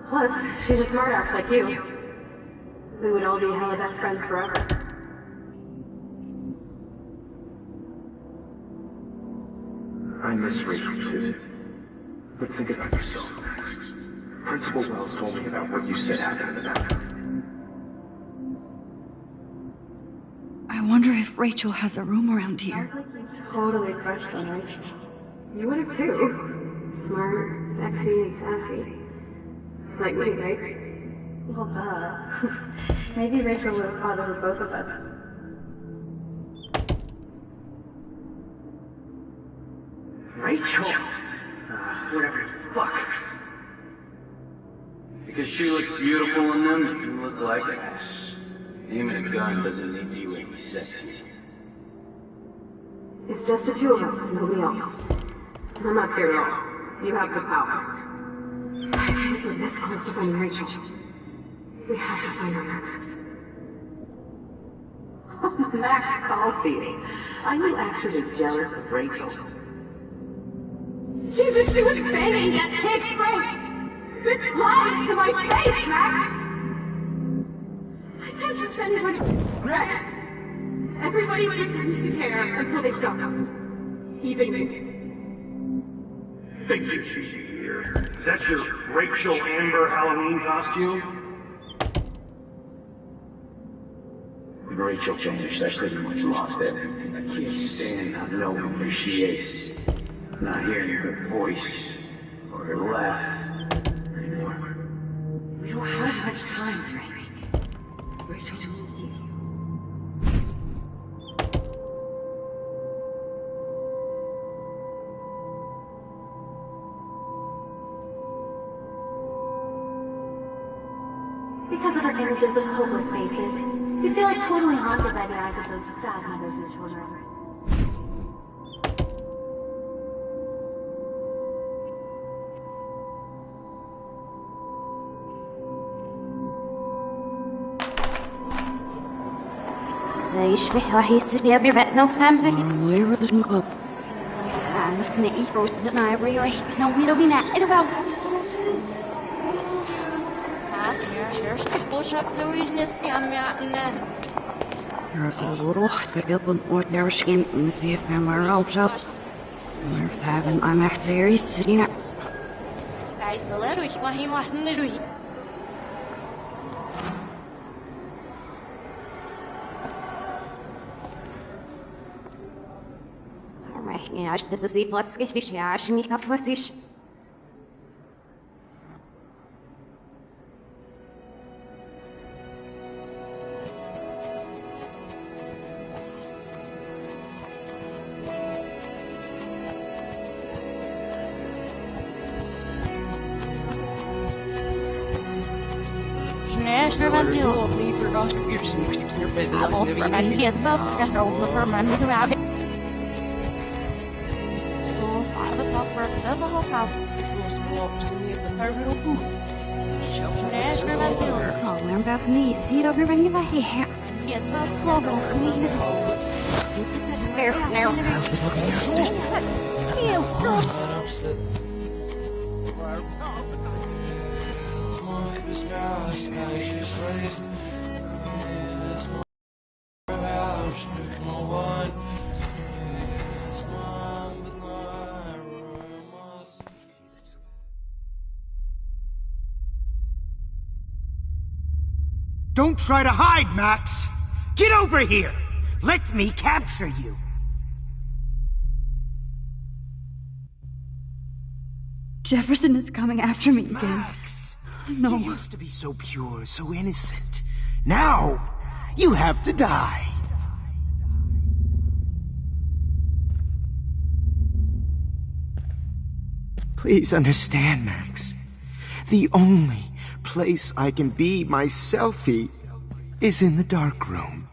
Plus, she's a smartass like you. We would all be hella best friends forever. I miss Rachel too. But think about yourself, Max. Principal Wells told me about what you said happened in the bathroom. I wonder if Rachel has a room around here. Sounds like you totally crushed on Rachel. You would have too. Smart, sexy, and sassy. Like me, right? Well, duh. Maybe Rachel would have fought over both of us. Rachel? Whatever the fuck. Because she looks beautiful in them, and you look like ass. Aiming a gun doesn't need you any sexy. It's just the two of us, nobody else. I'm not scared at all. You have the power. I think we're this close to finding Rachel. We have to find her, Max. Max Caulfield. Are you actually jealous of Rachel? She was banging that pig Frank! Bitch lied to my face, Max! I can't trust anybody. Right? Everybody pretends to care until they don't. Even me. Think you she's here. Is that your Rachel Amber Halloween costume? When Rachel vanished, I pretty much lost everything. I can't stand not knowing where she is. Not hearing her voice or her laugh anymore. We don't have much time, Frank. Rachel needs you. Because of those images of hopeless faces, you feel like totally haunted by the eyes of those sad mothers and children. زي يشبه وحي السرية بيرفع سنو سامزك Where did you go? مش نقيش بوتنا عبري ريح سنو بيرو بينا إلو There's a little gedeeld ordinary scheme in the sea of my options. We're having I'm actually sitting up. Hij verleer ik maar helemaal niet doen. Ja, ich hätte sie was richtig, ja, ich nicht auf was ich. Schnell, wenn sie nie verraten, wir sind nicht in der Welt, aber wenn wir das erst auf der Firma müssen wir auch. Oh, I'm about to need see it over when you back here. Yeah, that's all going to be easy. This is fair now. Don't try to hide, Max! Get over here! Let me capture you! Jefferson is coming after me again. Max! No. You used to be so pure, so innocent. Now, you have to die. Please understand, Max. The only place I can be my selfie is in the dark room.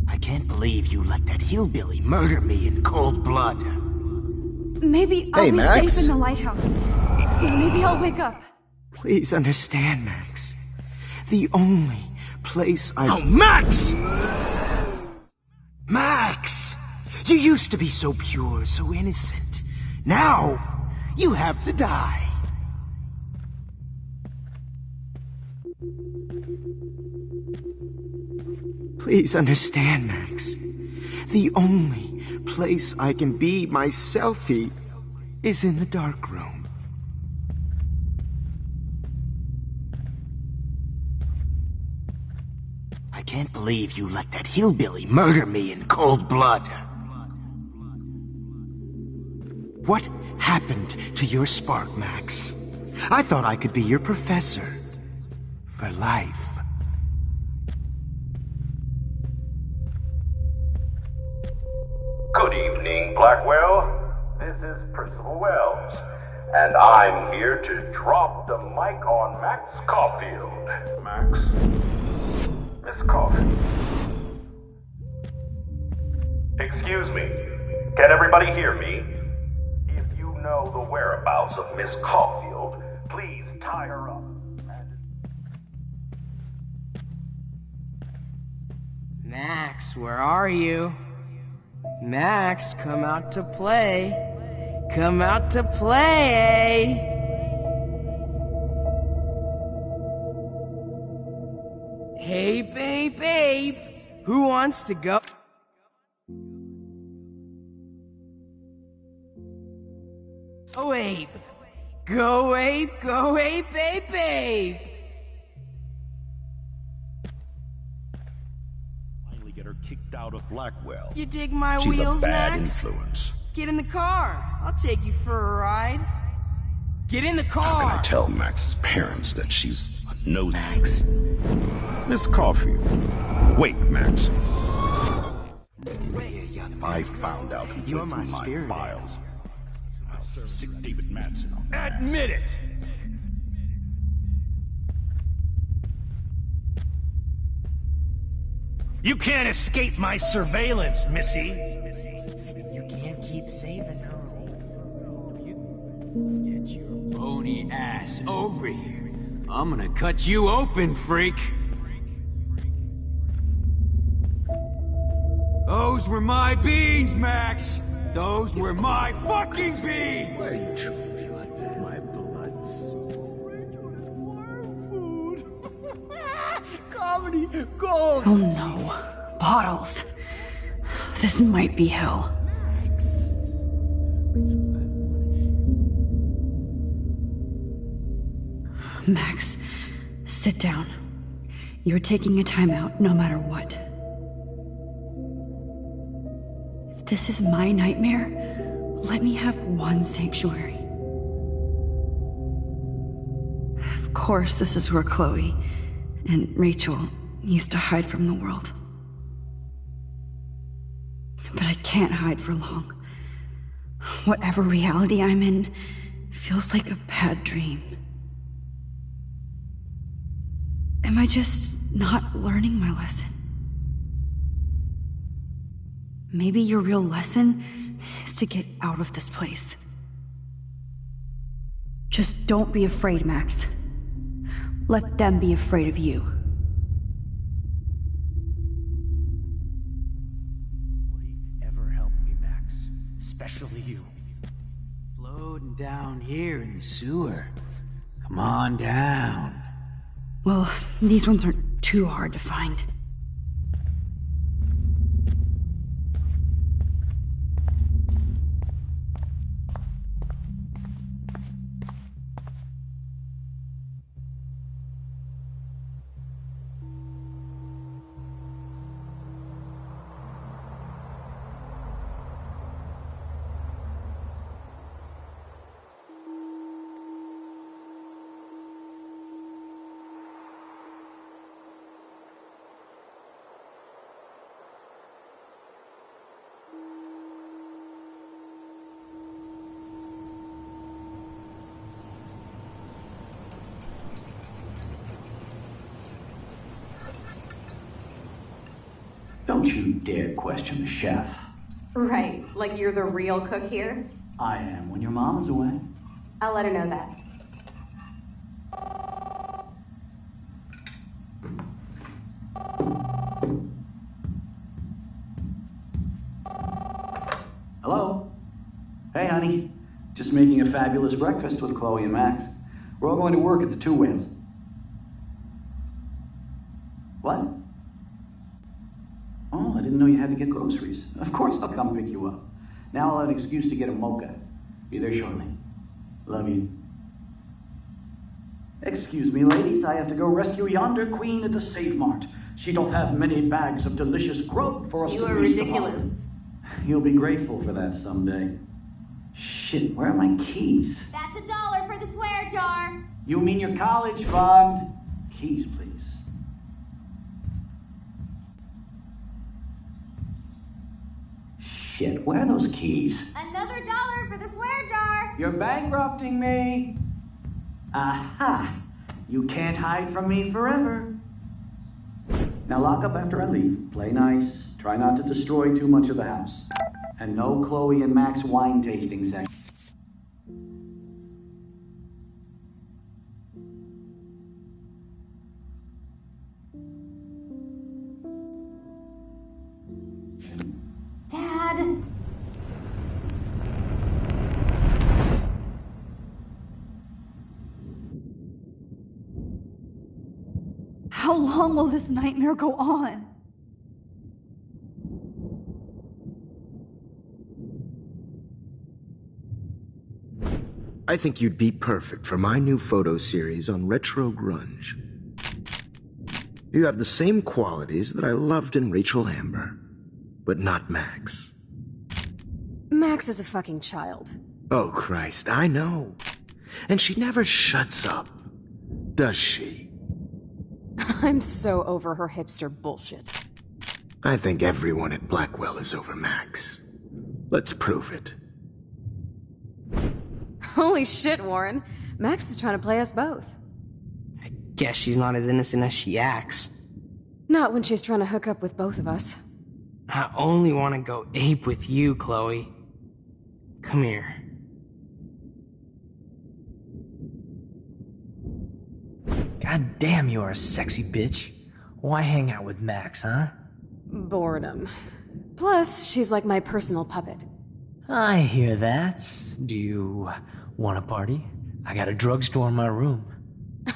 I can't believe you let that hillbilly murder me in cold blood. Maybe I'll be Max. safe in the lighthouse. Maybe I'll wake up. Please understand, Max. The only place I... Oh, Max! Max! You used to be so pure, so innocent. Now, you have to die. Please understand, Max. The only place I can be my selfie is in the dark room. I can't believe you let that hillbilly murder me in cold blood. What happened to your spark, Max? I thought I could be your professor. For life. Good evening, Blackwell. This is Principal Wells, and I'm here to drop the mic on Max Caulfield. Max? Miss Caulfield. Excuse me. Can everybody hear me? If you know the whereabouts of Miss Caulfield, please tie her up. Max, where are you? Max, come out to play. Come out to play. Hey, babe. Who wants to go? Go ape. Go ape, babe. Get her kicked out of Blackwell. You dig my She's wheels, a bad Max? influence. Get in the car. I'll take you for a ride. Get in the car. How can I tell Max's parents that she's a nose? Max. Miss Caulfield. Wait, Max. If I found out who You're my took my spirit files, I'll sick David Madsen on that. Admit it! You can't escape my surveillance, Missy. You can't keep saving her. Get your bony ass over here. I'm gonna cut you open, freak. Those were my beans, Max. Those were my fucking beans. Why are you treating me like that? My blood's Comedy gold. Oh no. Bottles. This might be hell. Max, sit down. You're taking a timeout no matter what. If this is my nightmare, let me have one sanctuary. Of course, this is where Chloe and Rachel used to hide from the world. But I can't hide for long. Whatever reality I'm in feels like a bad dream. Am I just not learning my lesson? Maybe your real lesson is to get out of this place. Just don't be afraid, Max. Let them be afraid of you. Ever help me, Max? Especially you. Floating down here in the sewer. Come on down. Well, these ones aren't too hard to find. Don't you dare question the chef. Right, like you're the real cook here? I am when your mom is away. I'll let her know that. Hello? Hey, honey. Just making a fabulous breakfast with Chloe and Max. We're all going to work at the Two Whales. What? Oh, I didn't know you had to get groceries. Of course I'll come pick you up. Now I'll have an excuse to get a mocha. Be there shortly. Love you. Excuse me, ladies. I have to go rescue yonder queen at the Save Mart. She doth have many bags of delicious grub for us You to are feast ridiculous. upon. You'll be grateful for that someday. Shit, where are my keys? That's $1 for the swear jar. You mean your college fund? Keys, please. Shit, where are those keys? Another $1 for the swear jar. You're bankrupting me. Aha! You can't hide from me forever. Now lock up after I leave. Play nice. Try not to destroy too much of the house. And no Chloe and Max wine tasting session. Dad. How long will this nightmare go on? I think you'd be perfect for my new photo series on retro grunge. You have the same qualities that I loved in Rachel Amber, but not Max. Max is a fucking child. Oh, Christ, I know. And she never shuts up, does she? I'm so over her hipster bullshit. I think everyone at Blackwell is over Max. Let's prove it. Holy shit, Warren. Max is trying to play us both. Guess she's not as innocent as she acts. Not when she's trying to hook up with both of us. I only want to go ape with you, Chloe. Come here. God damn, you are a sexy bitch. Why hang out with Max, huh? Boredom. Plus, she's like my personal puppet. I hear that. Do you want a party? I got a drugstore in my room.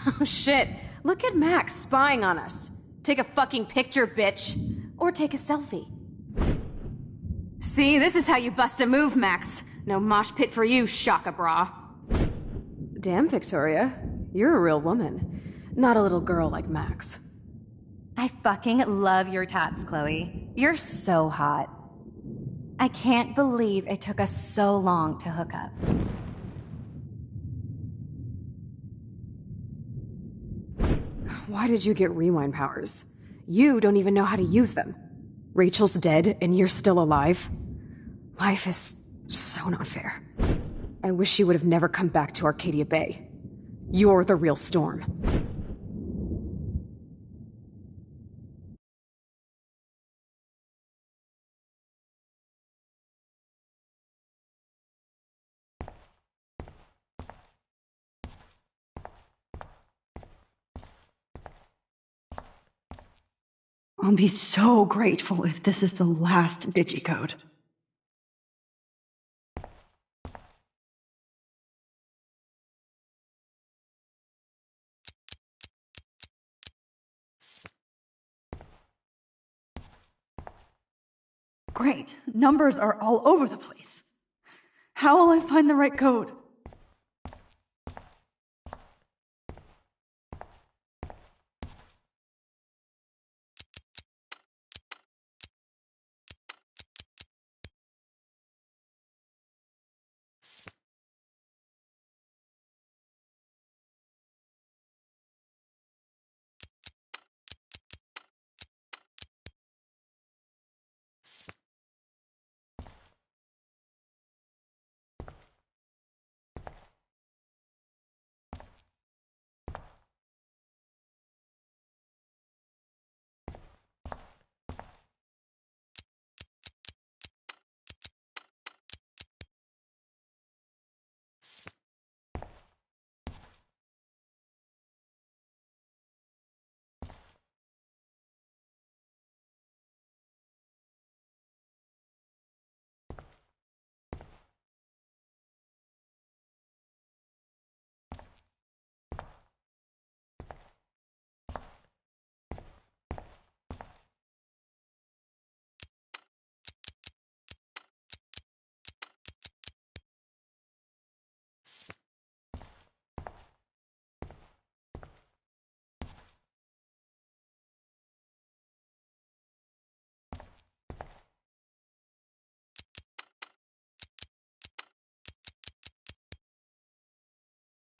Oh shit. Look at Max spying on us. Take a fucking picture, bitch. Or take a selfie. See, this is how you bust a move, Max. No mosh pit for you, Shaka Bra. Damn, Victoria. You're a real woman. Not a little girl like Max. I fucking love your tats, Chloe. You're so hot. I can't believe it took us so long to hook up. Why did you get rewind powers? You don't even know how to use them. Rachel's dead and you're still alive. Life is so not fair. I wish she would have never come back to Arcadia Bay. You're the real Storm. I'll be so grateful if this is the last digicode. Great. Numbers are all over the place. How will I find the right code?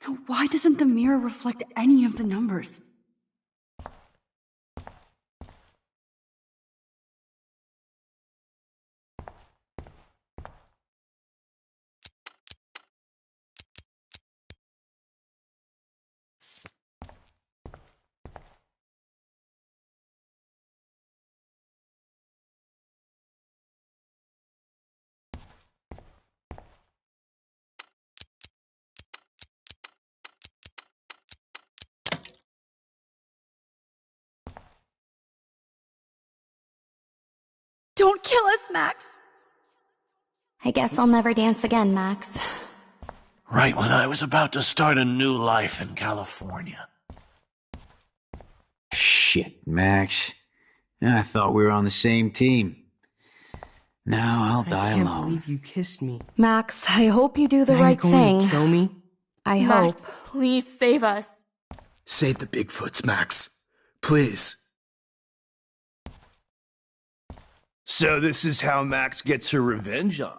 Now, why doesn't the mirror reflect any of the numbers? Don't kill us, Max! I guess I'll never dance again, Max. Right when I was about to start a new life in California. Shit, Max. I thought we were on the same team. Now I'll die I can't alone. believe you kissed me. Max, I hope you do the Now right you're going thing. to kill me? I Max, hope. please save us. Save the Bigfoots, Max. Please. So this is how Max gets her revenge on.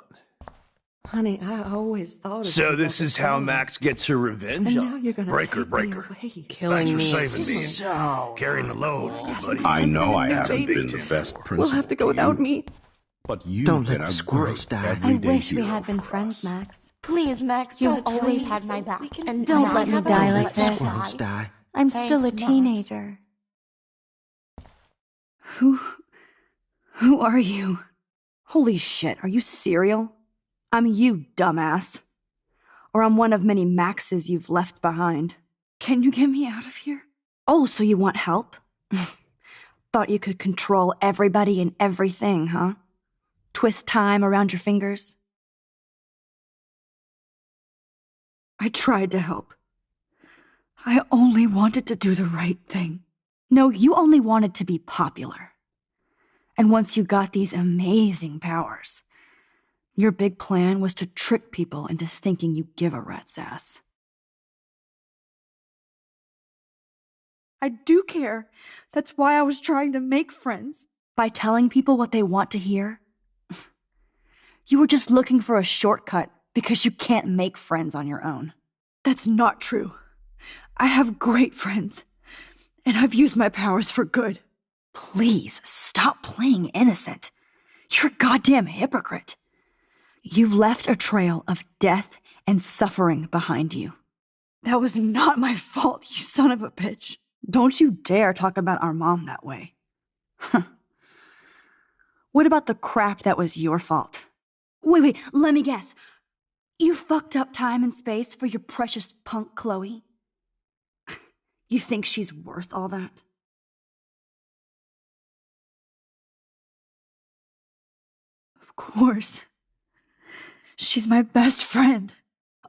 Honey, I always thought of So you this as is a how brother. Max gets her revenge And on. now you're gonna Breaker, take me breaker. away. Killing Thanks for me is saving me. so Carrying the load, buddy. I know I That's haven't baby. been the best principal. We'll have to go without me. But you've Don't been let a the squirrels great die. I everyday wish we hero had been for friends, us. Max. Please, Max, You've don't always please. had my back. And Don't now let me have die a- like this. Squirrels die. I'm Thanks, still a Max. teenager. Who are you? Holy shit, are you serial? I'm you, dumbass. Or I'm one of many Maxes you've left behind. Can you get me out of here? Oh, so you want help? Thought you could control everybody and everything, huh? Twist time around your fingers? I tried to help. I only wanted to do the right thing. No, you only wanted to be popular. And once you got these amazing powers, your big plan was to trick people into thinking you give a rat's ass. I do care. That's why I was trying to make friends. By telling people what they want to hear? You were just looking for a shortcut because you can't make friends on your own. That's not true. I have great friends, and I've used my powers for good. Please, stop playing innocent. You're a goddamn hypocrite. You've left a trail of death and suffering behind you. That was not my fault, you son of a bitch. Don't you dare talk about our mom that way. What about the crap that was your fault? Wait, let me guess. You fucked up time and space for your precious punk Chloe? You think she's worth all that? Of course. She's my best friend.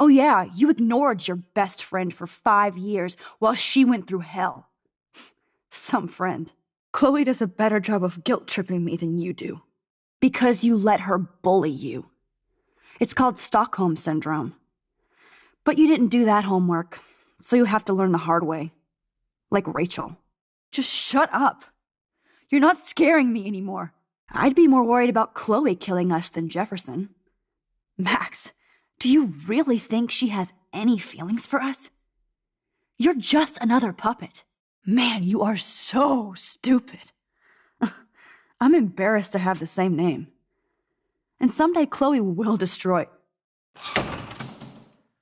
Oh yeah, you ignored your best friend for 5 years while she went through hell. Some friend. Chloe does a better job of guilt-tripping me than you do. Because you let her bully you. It's called Stockholm Syndrome. But you didn't do that homework, so you'll have to learn the hard way. Like Rachel. Just shut up. You're not scaring me anymore. I'd be more worried about Chloe killing us than Jefferson. Max, do you really think she has any feelings for us? You're just another puppet. Man, you are so stupid. I'm embarrassed to have the same name. And someday Chloe will destroy...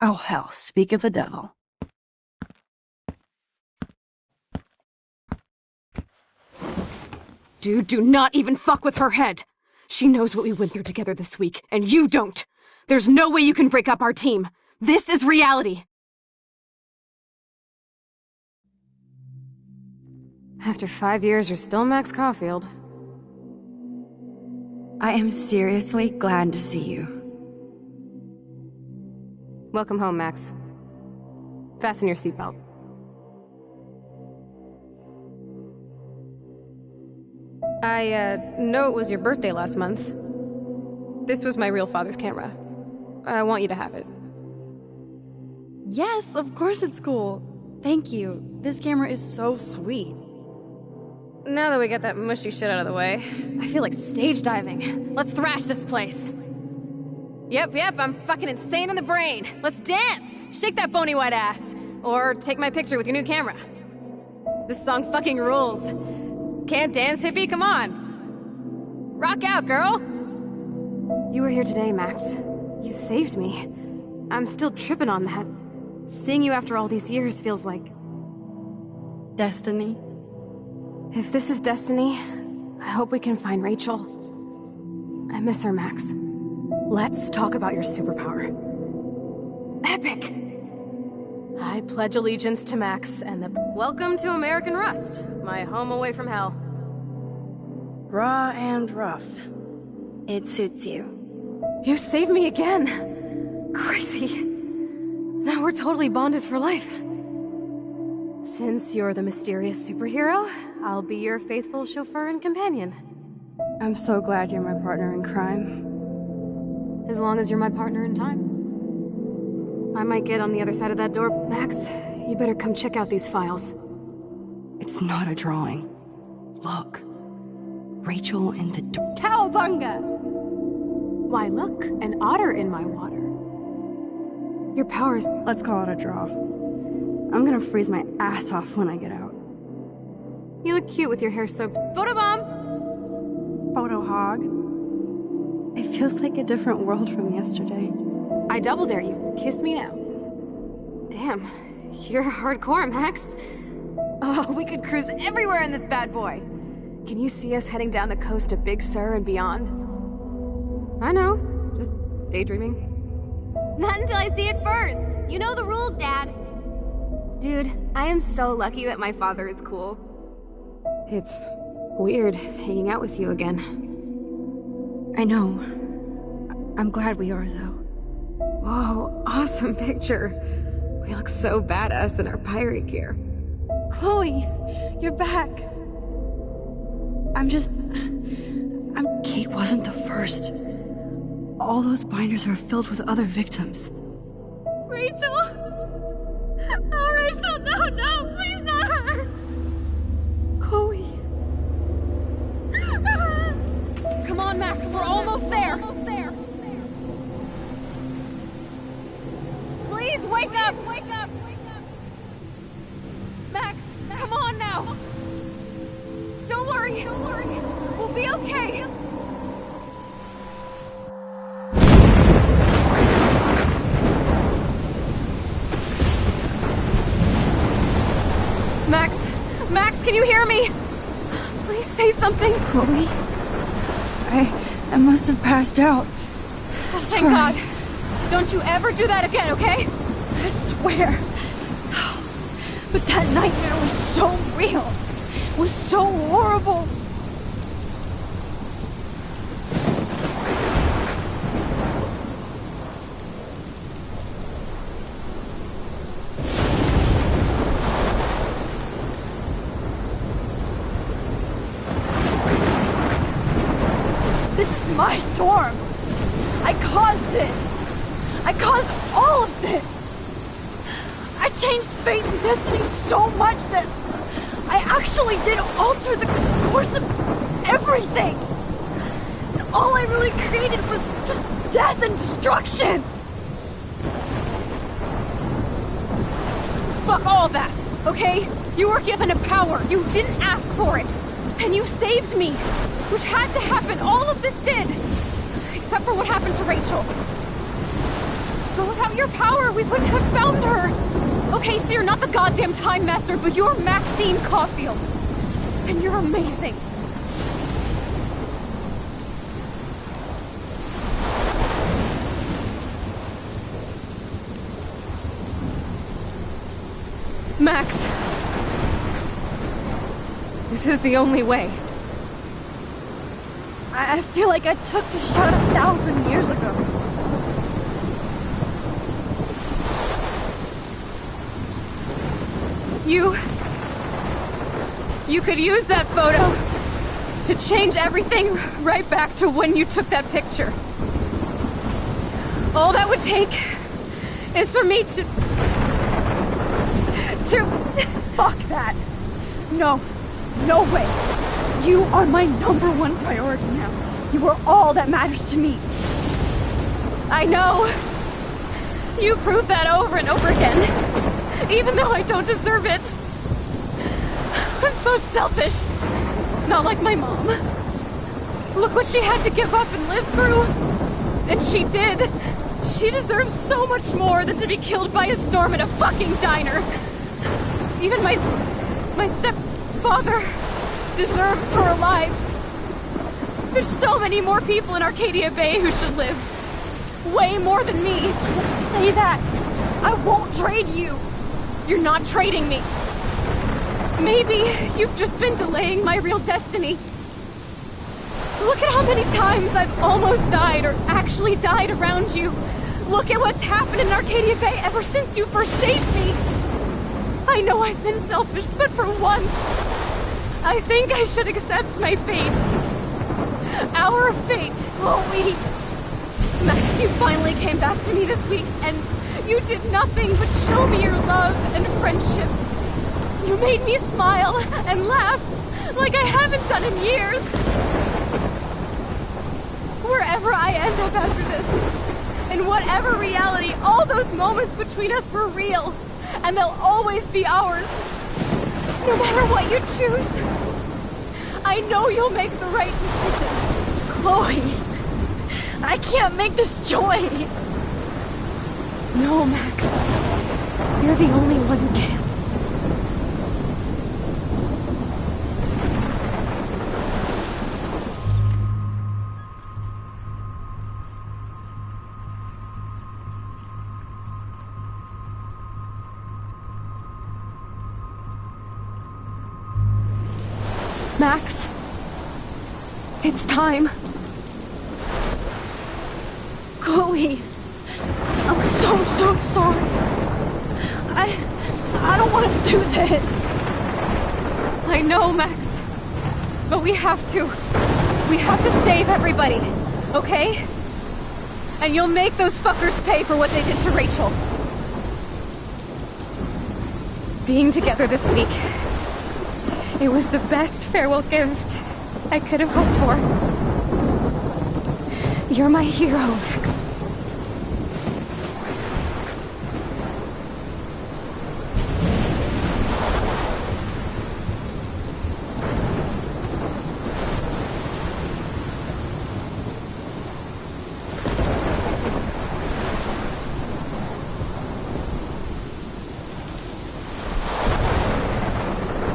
Oh hell, speak of the devil. Dude, do not even fuck with her head. She knows what we went through together this week, and you don't. There's no way you can break up our team. This is reality. After 5 years, you're still Max Caulfield. I am seriously glad to see you. Welcome home, Max. Fasten your seatbelt. I know it was your birthday last month. This was my real father's camera. I want you to have it. Yes, of course it's cool. Thank you. This camera is so sweet. Now that we got that mushy shit out of the way, I feel like stage diving. Let's thrash this place. Yep, I'm fucking insane in the brain. Let's dance! Shake that bony white ass. Or take my picture with your new camera. This song fucking rules. Can't dance, hippie? Come on. Rock out, girl! You were here today, Max. You saved me. I'm still tripping on that. Seeing you after all these years feels like... Destiny? If this is destiny, I hope we can find Rachel. I miss her, Max. Let's talk about your superpower. Epic! I pledge allegiance to Max and the... Welcome to American Rust, my home away from hell. Raw and rough. It suits you. You saved me again! Crazy. Now we're totally bonded for life. Since you're the mysterious superhero, I'll be your faithful chauffeur and companion. I'm so glad you're my partner in crime. As long as you're my partner in time. I might get on the other side of that door. Max, you better come check out these files. It's not a drawing. Look. Rachel and the Cowabunga! Why, look, an otter in my water. Your powers... Let's call it a draw. I'm gonna freeze my ass off when I get out. You look cute with your hair soaked. Photobomb! Photo hog. It feels like a different world from yesterday. I double dare you. Kiss me now. Damn, you're hardcore, Max. Oh, we could cruise everywhere in this bad boy. Can you see us heading down the coast to Big Sur and beyond? I know, just daydreaming. Not until I see it first. You know the rules, Dad. Dude, I am so lucky that my father is cool. It's weird hanging out with you again. I know. I'm glad we are, though. Whoa, awesome picture. We look so badass in our pirate gear. Chloe, you're back. Kate wasn't the first. All those binders are filled with other victims. Rachel! Oh, Rachel, no, please not her! Chloe. Come on, Max, we're almost there. Please wake up! Max, come on now! Don't worry. We'll be okay. Max, can you hear me? Please say something. Chloe, I must have passed out. Oh, thank God. Don't you ever do that again, okay? I swear. But that nightmare was so real. It was so horrible. My storm! I caused this! I caused all of this! I changed fate and destiny so much that I actually did alter the course of everything! And all I really created was just death and destruction! Fuck all that, okay? You were given a power, you didn't ask for it! And you saved me! Which had to happen, all of this did! Except for what happened to Rachel. But without your power, we wouldn't have found her! Okay, so you're not the goddamn Time Master, but you're Maxine Caulfield! And you're amazing! Max! This is the only way. I feel like I took the shot 1,000 years ago. You could use that photo to change everything right back to when you took that picture. All that would take is for me to... Fuck that! No way! You are my #1 priority now. You are all that matters to me. I know. You prove that over and over again, even though I don't deserve it. I'm so selfish. Not like my mom. Look what she had to give up and live through. And she did. She deserves so much more than to be killed by a storm in a fucking diner. Even my stepfather deserves her alive. There's so many more people in Arcadia Bay who should live. Way more than me. Don't say that. I won't trade you. You're not trading me. Maybe you've just been delaying my real destiny. Look at how many times I've almost died or actually died around you. Look at what's happened in Arcadia Bay ever since you first saved me. I know I've been selfish, but for once, I think I should accept my fate. Our fate. Chloe. Max, you finally came back to me this week, and you did nothing but show me your love and friendship. You made me smile and laugh like I haven't done in years. Wherever I end up after this, in whatever reality, all those moments between us were real, and they'll always be ours. No matter what you choose, I know you'll make the right decision. Chloe, I can't make this choice. No, Max. You're the only one who can. Max, it's time. Chloe, I'm so sorry. I don't want to do this. I know, Max, but we have to. We have to save everybody, okay? And you'll make those fuckers pay for what they did to Rachel. Being together this week, it was the best farewell gift I could have hoped for. You're my hero, Max.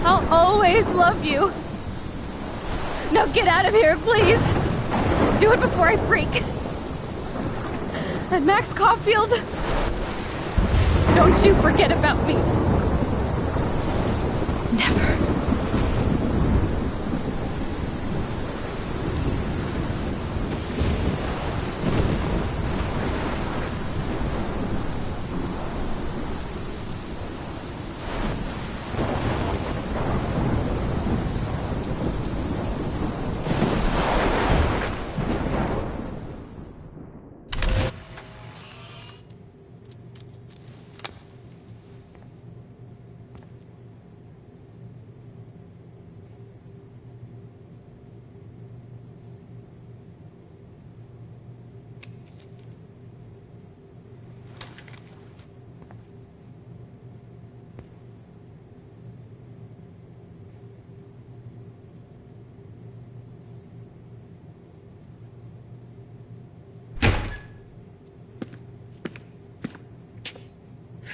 I'll always love you. Now get out of here, please. Do it before I freak. And Max Caulfield, don't you forget about me. Never.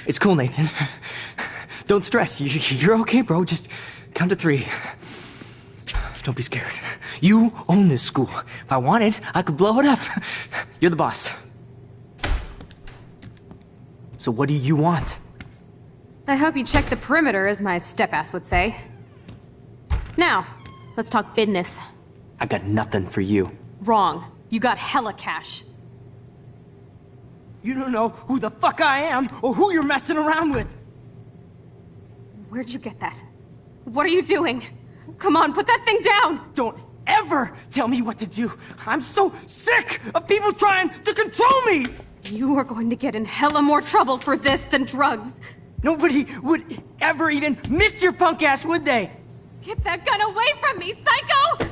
It's cool, Nathan. Don't stress. You're okay, bro. Just count to 3. Don't be scared. You own this school. If I wanted, I could blow it up. You're the boss. So what do you want? I hope you checked the perimeter, as my step-ass would say. Now, let's talk business. I got nothing for you. Wrong. You got hella cash. You don't know who the fuck I am or who you're messing around with. Where'd you get that? What are you doing? Come on, put that thing down! Don't ever tell me what to do. I'm so sick of people trying to control me! You are going to get in hella more trouble for this than drugs. Nobody would ever even miss your punk ass, would they? Get that gun away from me, psycho!